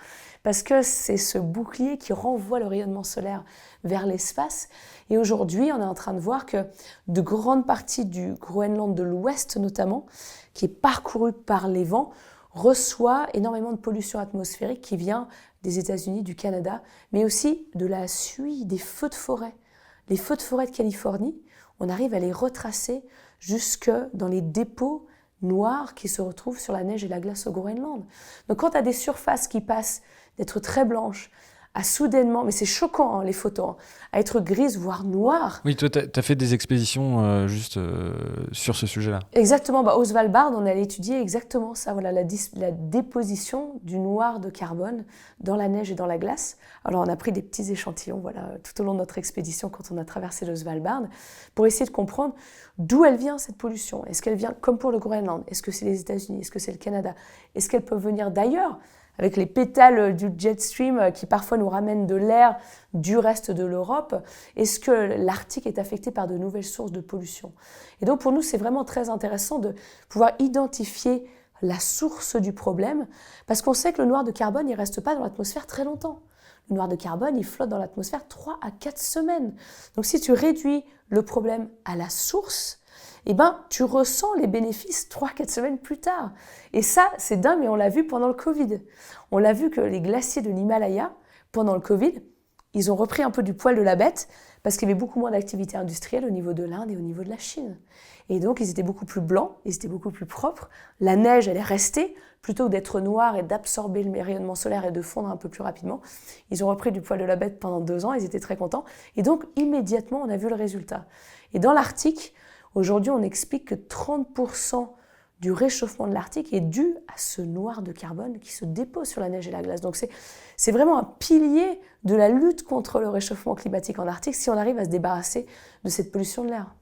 parce que c'est ce bouclier qui renvoie le rayonnement solaire vers l'espace. Et aujourd'hui, on est en train de voir que de grandes parties du Groenland de l'Ouest notamment, qui est parcouru par les vents, reçoit énormément de pollution atmosphérique qui vient des États-Unis, du Canada, mais aussi de la suie des feux de forêt. Les feux de forêt de Californie, on arrive à les retracer jusque dans les dépôts noirs qui se retrouvent sur la neige et la glace au Groenland. Donc quand tu as des surfaces qui passent d'être très blanches à soudainement, mais c'est choquant les photos, à être grises voire noires. Oui, toi tu as fait des expéditions sur ce sujet-là. Exactement, au Svalbard on allait étudier exactement ça, voilà, la déposition du noir de carbone dans la neige et dans la glace. Alors on a pris des petits échantillons tout au long de notre expédition quand on a traversé le Svalbard pour essayer de comprendre d'où elle vient cette pollution. Est-ce qu'elle vient comme pour le Groenland? Est-ce que c'est les États-Unis? Est-ce que c'est le Canada? Est-ce qu'elle peut venir d'ailleurs? Avec les pétales du jet stream qui parfois nous ramènent de l'air du reste de l'Europe, est-ce que l'Arctique est affecté par de nouvelles sources de pollution? Et donc pour nous, c'est vraiment très intéressant de pouvoir identifier la source du problème, parce qu'on sait que le noir de carbone, il ne reste pas dans l'atmosphère très longtemps. Le noir de carbone, il flotte dans l'atmosphère 3 à 4 semaines. Donc si tu réduis le problème à la source, tu ressens les bénéfices 3-4 semaines plus tard. Et ça, c'est dingue, mais on l'a vu pendant le Covid. On l'a vu que les glaciers de l'Himalaya, pendant le Covid, ils ont repris un peu du poil de la bête parce qu'il y avait beaucoup moins d'activité industrielle au niveau de l'Inde et au niveau de la Chine. Et donc, ils étaient beaucoup plus blancs, ils étaient beaucoup plus propres. La neige, elle est restée, plutôt que d'être noire et d'absorber le rayonnement solaire et de fondre un peu plus rapidement. Ils ont repris du poil de la bête pendant 2 ans, ils étaient très contents. Et donc, immédiatement, on a vu le résultat. Et dans l'Arctique, Aujourd'hui, on explique que 30% du réchauffement de l'Arctique est dû à ce noir de carbone qui se dépose sur la neige et la glace. Donc c'est vraiment un pilier de la lutte contre le réchauffement climatique en Arctique si on arrive à se débarrasser de cette pollution de l'air.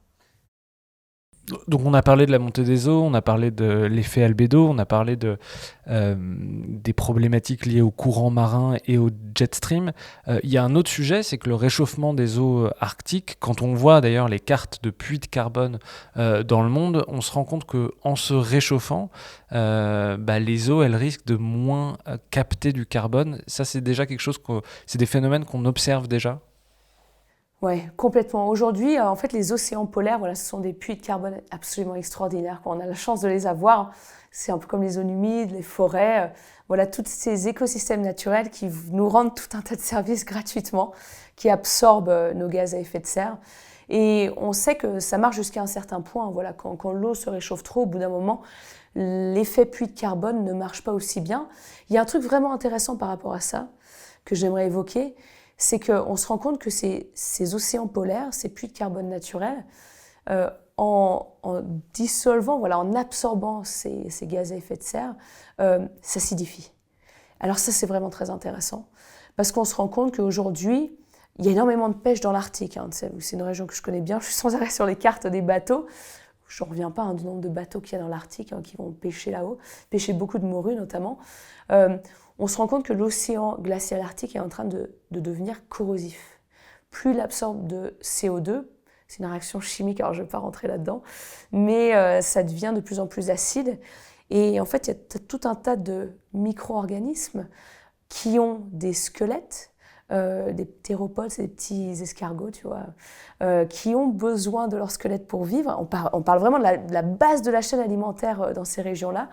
Donc on a parlé de la montée des eaux, on a parlé de l'effet albédo, on a parlé des problématiques liées aux courants marins et au jet stream. Il y a un autre sujet, c'est que le réchauffement des eaux arctiques, quand on voit d'ailleurs les cartes de puits de carbone dans le monde, on se rend compte qu'en se réchauffant, les eaux elles risquent de moins capter du carbone. Ça c'est déjà quelque chose, c'est des phénomènes qu'on observe déjà. Oui, complètement. Aujourd'hui, en fait, les océans polaires, voilà, ce sont des puits de carbone absolument extraordinaires. Quand on a la chance de les avoir, c'est un peu comme les zones humides, les forêts, voilà, tous ces écosystèmes naturels qui nous rendent tout un tas de services gratuitement, qui absorbent nos gaz à effet de serre. Et on sait que ça marche jusqu'à un certain point. Voilà, quand l'eau se réchauffe trop, au bout d'un moment, l'effet puits de carbone ne marche pas aussi bien. Il y a un truc vraiment intéressant par rapport à ça que j'aimerais évoquer, c'est qu'on se rend compte que ces océans polaires, ces puits de carbone naturels, en dissolvant, voilà, en absorbant ces gaz à effet de serre, s'acidifient. Alors ça, c'est vraiment très intéressant, parce qu'on se rend compte qu'aujourd'hui, il y a énormément de pêche dans l'Arctique. C'est une région que je connais bien, je suis sans arrêt sur les cartes des bateaux. Je ne reviens pas du nombre de bateaux qu'il y a dans l'Arctique qui vont pêcher là-haut, pêcher beaucoup de morue notamment. On se rend compte que l'océan glacial arctique est en train de devenir corrosif. Plus il absorbe de CO2, c'est une réaction chimique, alors je ne vais pas rentrer là-dedans, mais ça devient de plus en plus acide. Et en fait, il y a tout un tas de micro-organismes qui ont des squelettes, des théropodes, c'est des petits escargots, tu vois, qui ont besoin de leur squelette pour vivre. On parle vraiment de la base de la chaîne alimentaire dans ces régions-là.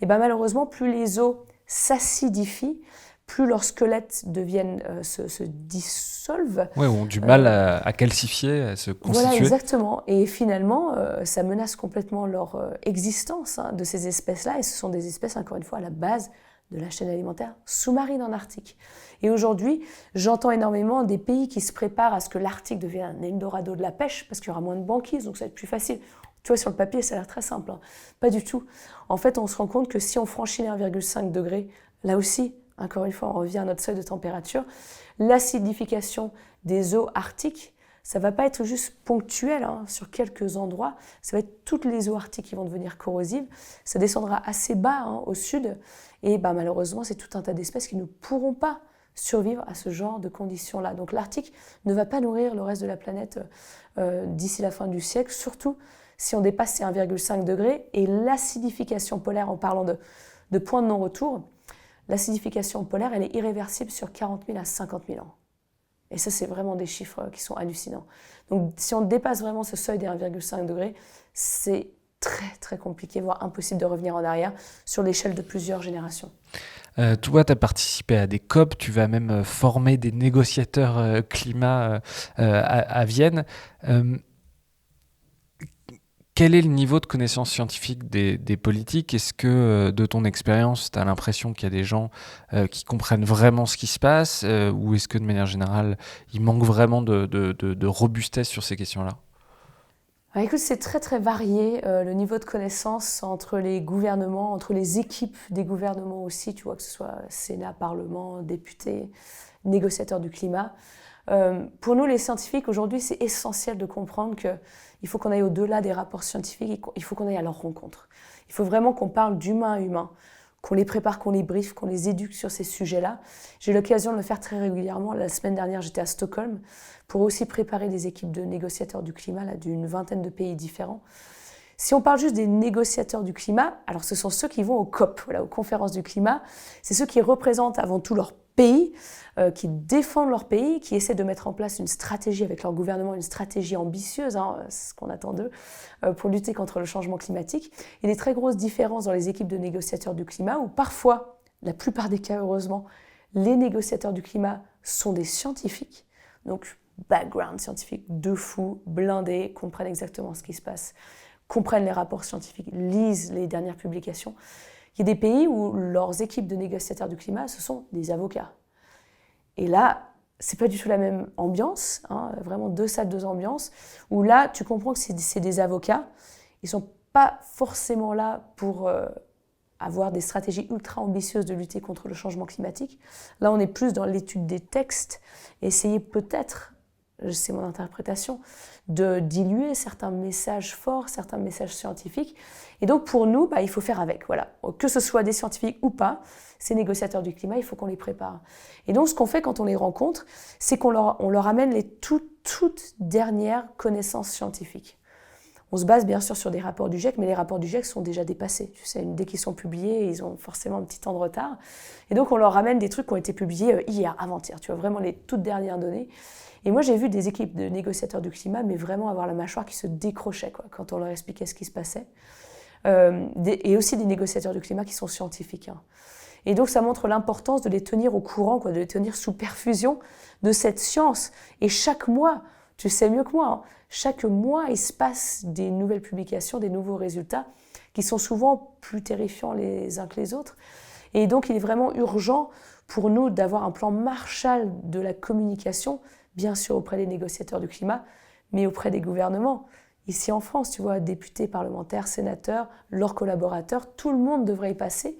Et bien malheureusement, plus les eaux s'acidifient, plus leurs squelettes se dissolvent. Oui, ont du mal à calcifier, à se constituer. Voilà, exactement. Et finalement, ça menace complètement leur existence de ces espèces-là. Et ce sont des espèces, encore une fois, à la base de la chaîne alimentaire sous-marine en Arctique. Et aujourd'hui, j'entends énormément des pays qui se préparent à ce que l'Arctique devienne un Eldorado de la pêche, parce qu'il y aura moins de banquise, donc ça va être plus facile. Tu vois, sur le papier, ça a l'air très simple. Hein. Pas du tout. En fait, on se rend compte que si on franchit les 1,5 degrés, là aussi, encore une fois, on revient à notre seuil de température, l'acidification des eaux arctiques, ça ne va pas être juste ponctuel sur quelques endroits, ça va être toutes les eaux arctiques qui vont devenir corrosives, ça descendra assez bas au sud, et malheureusement, c'est tout un tas d'espèces qui ne pourront pas survivre à ce genre de conditions-là. Donc l'Arctique ne va pas nourrir le reste de la planète d'ici la fin du siècle, surtout si on dépasse ces 1,5 degrés, et l'acidification polaire, en parlant de point de non-retour, l'acidification polaire, elle est irréversible sur 40 000 à 50 000 ans. Et ça, c'est vraiment des chiffres qui sont hallucinants. Donc si on dépasse vraiment ce seuil des 1,5 degrés, c'est très très compliqué, voire impossible de revenir en arrière sur l'échelle de plusieurs générations. Toi, tu as participé à des COP, tu vas même former des négociateurs climat à Vienne. Quel est le niveau de connaissance scientifique des politiques ? Est-ce que, de ton expérience, tu as l'impression qu'il y a des gens qui comprennent vraiment ce qui se passe ou est-ce que, de manière générale, il manque vraiment de robustesse sur ces questions-là ? Écoute, c'est très très varié le niveau de connaissance entre les gouvernements, entre les équipes des gouvernements aussi, tu vois, que ce soit Sénat, Parlement, députés, négociateurs du climat. Pour nous, les scientifiques, aujourd'hui, c'est essentiel de comprendre qu'il faut qu'on aille au-delà des rapports scientifiques, il faut qu'on aille à leur rencontre. Il faut vraiment qu'on parle d'humain à humain, qu'on les prépare, qu'on les briefe, qu'on les éduque sur ces sujets-là. J'ai eu l'occasion de le faire très régulièrement. La semaine dernière, j'étais à Stockholm pour aussi préparer des équipes de négociateurs du climat d'une vingtaine de pays différents. Si on parle juste des négociateurs du climat, alors ce sont ceux qui vont aux COP, aux conférences du climat. C'est ceux qui représentent avant tout leur pays, qui défendent leur pays, qui essaient de mettre en place une stratégie avec leur gouvernement, une stratégie ambitieuse, c'est ce qu'on attend d'eux, pour lutter contre le changement climatique. Il y a des très grosses différences dans les équipes de négociateurs du climat, où parfois, la plupart des cas heureusement, les négociateurs du climat sont des scientifiques, donc background scientifique de fou, blindés, comprennent exactement ce qui se passe, comprennent les rapports scientifiques, lisent les dernières publications. Il y a des pays où leurs équipes de négociateurs du climat, ce sont des avocats. Et là, c'est pas du tout la même ambiance, hein, vraiment 2 salles, 2 ambiances, où là, tu comprends que c'est des avocats. Ils sont pas forcément là pour avoir des stratégies ultra ambitieuses de lutter contre le changement climatique. Là, on est plus dans l'étude des textes, essayer peut-être, c'est mon interprétation, de diluer certains messages forts, certains messages scientifiques. Et donc pour nous, il faut faire avec. Voilà. Que ce soit des scientifiques ou pas, ces négociateurs du climat, il faut qu'on les prépare. Et donc ce qu'on fait quand on les rencontre, c'est qu'on leur amène les toutes dernières connaissances scientifiques. On se base bien sûr sur des rapports du GIEC, mais les rapports du GIEC sont déjà dépassés. Tu sais, dès qu'ils sont publiés, ils ont forcément un petit temps de retard. Et donc on leur ramène des trucs qui ont été publiés hier, avant-hier. Tu vois, vraiment les toutes dernières données. Et moi, j'ai vu des équipes de négociateurs du climat, mais vraiment avoir la mâchoire qui se décrochait quand on leur expliquait ce qui se passait. Et aussi des négociateurs du climat qui sont scientifiques. Hein. Et donc, ça montre l'importance de les tenir au courant, de les tenir sous perfusion de cette science. Et chaque mois, tu sais mieux que moi, hein, chaque mois, il se passe des nouvelles publications, des nouveaux résultats qui sont souvent plus terrifiants les uns que les autres. Et donc, il est vraiment urgent pour nous d'avoir un plan Marshall de la communication, bien sûr auprès des négociateurs du climat, mais auprès des gouvernements. Ici en France, tu vois, députés, parlementaires, sénateurs, leurs collaborateurs, tout le monde devrait y passer.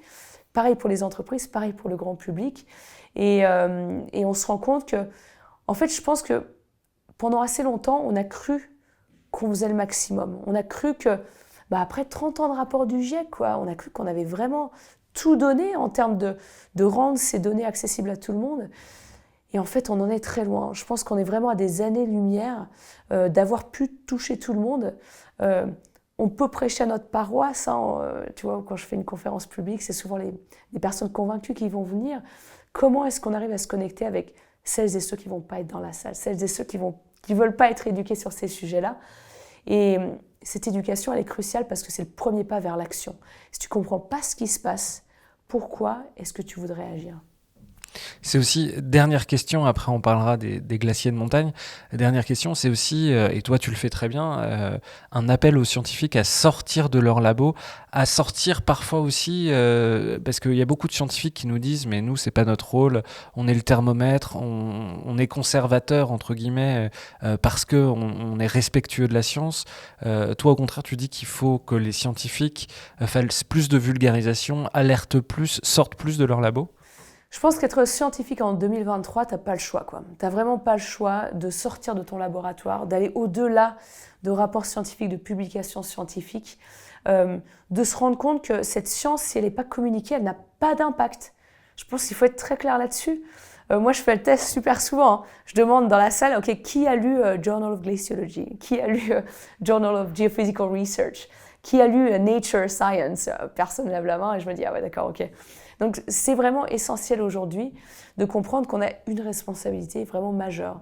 Pareil pour les entreprises, pareil pour le grand public. Et on se rend compte que, en fait, je pense que pendant assez longtemps, on a cru qu'on faisait le maximum. On a cru que, après 30 ans de rapport du GIEC, on a cru qu'on avait vraiment tout donné en termes de rendre ces données accessibles à tout le monde. Et en fait, on en est très loin. Je pense qu'on est vraiment à des années-lumière d'avoir pu toucher tout le monde. On peut prêcher à notre paroisse. Hein, tu vois, quand je fais une conférence publique, c'est souvent les personnes convaincues qui vont venir. Comment est-ce qu'on arrive à se connecter avec celles et ceux qui ne vont pas être dans la salle, celles et ceux qui ne veulent pas être éduqués sur ces sujets-là? Et cette éducation, elle est cruciale parce que c'est le premier pas vers l'action. Si tu ne comprends pas ce qui se passe, pourquoi est-ce que tu voudrais agir ? C'est aussi, dernière question, après on parlera des glaciers de montagne, dernière question, c'est aussi, et toi tu le fais très bien, un appel aux scientifiques à sortir de leur labo, à sortir parfois aussi, parce qu'il y a beaucoup de scientifiques qui nous disent, mais nous c'est pas notre rôle, on est le thermomètre, on est conservateur entre guillemets, parce qu'on est respectueux de la science. Toi au contraire tu dis qu'il faut que les scientifiques fassent plus de vulgarisation, alertent plus, sortent plus de leur labo. Je pense qu'être scientifique en 2023, t'as pas le choix, quoi. T'as vraiment pas le choix de sortir de ton laboratoire, d'aller au-delà de rapports scientifiques, de publications scientifiques, de se rendre compte que cette science, si elle n'est pas communiquée, elle n'a pas d'impact. Je pense qu'il faut être très clair là-dessus. Moi, je fais le test super souvent. Hein. Je demande dans la salle, OK, qui a lu Journal of Glaciology? Qui a lu Journal of Geophysical Research? Qui a lu Nature Science? Personne ne lève la main et je me dis, ah ouais, d'accord, OK. Donc, c'est vraiment essentiel aujourd'hui de comprendre qu'on a une responsabilité vraiment majeure.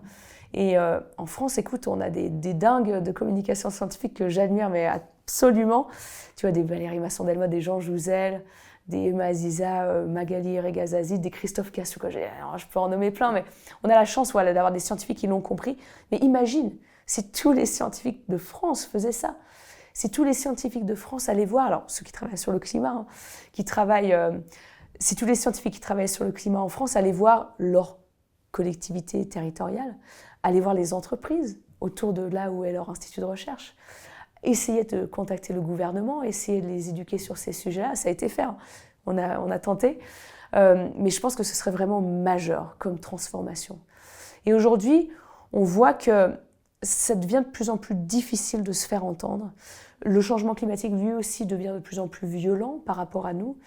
Et en France, écoute, on a des dingues de communication scientifique que j'admire, mais absolument. Tu vois, des Valérie Masson-Delmotte, des Jean Jouzel, des Emma Aziza, Magali Regazazi, des Christophe Cassou, je peux en nommer plein, mais on a la chance d'avoir des scientifiques qui l'ont compris. Mais imagine, si tous les scientifiques de France faisaient ça, si tous les scientifiques de France allaient voir, alors ceux qui travaillent sur le climat, si tous les scientifiques qui travaillent sur le climat en France allaient voir leur collectivité territoriale, allaient voir les entreprises autour de là où est leur institut de recherche, essayer de contacter le gouvernement, essayer de les éduquer sur ces sujets-là, ça a été fait, hein. On a tenté, mais je pense que ce serait vraiment majeur comme transformation. Et aujourd'hui, on voit que ça devient de plus en plus difficile de se faire entendre. Le changement climatique, lui aussi, devient de plus en plus violent par rapport à nous.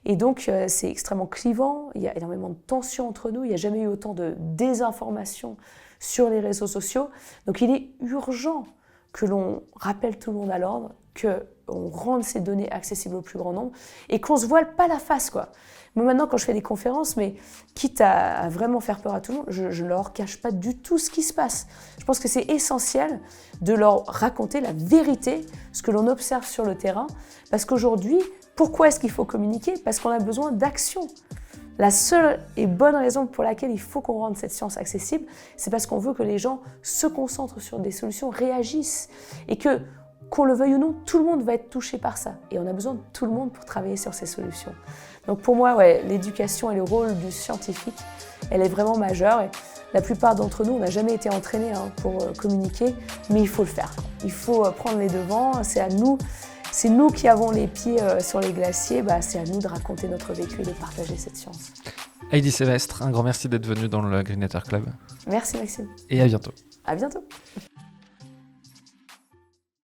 Et donc, c'est extrêmement clivant, il y a énormément de tensions entre nous, il n'y a jamais eu autant de désinformation sur les réseaux sociaux. Donc, il est urgent que l'on rappelle tout le monde à l'ordre, qu'on rende ces données accessibles au plus grand nombre et qu'on ne se voile pas la face, quoi. Moi, maintenant, quand je fais des conférences, mais quitte à vraiment faire peur à tout le monde, je ne leur cache pas du tout ce qui se passe. Je pense que c'est essentiel de leur raconter la vérité, ce que l'on observe sur le terrain, parce qu'aujourd'hui, pourquoi est-ce qu'il faut communiquer? Parce qu'on a besoin d'action. La seule et bonne raison pour laquelle il faut qu'on rende cette science accessible, c'est parce qu'on veut que les gens se concentrent sur des solutions, réagissent, et que, qu'on le veuille ou non, tout le monde va être touché par ça. Et on a besoin de tout le monde pour travailler sur ces solutions. Donc pour moi, l'éducation et le rôle du scientifique, elle est vraiment majeure. Et La plupart d'entre nous, on n'a jamais été entraînés pour communiquer, mais il faut le faire. Il faut prendre les devants, c'est à nous. C'est nous qui avons les pieds sur les glaciers, c'est à nous de raconter notre vécu et de partager cette science. Heidi Sévestre, un grand merci d'être venue dans le Greenletter Club. Merci Maxime. Et à bientôt. À bientôt.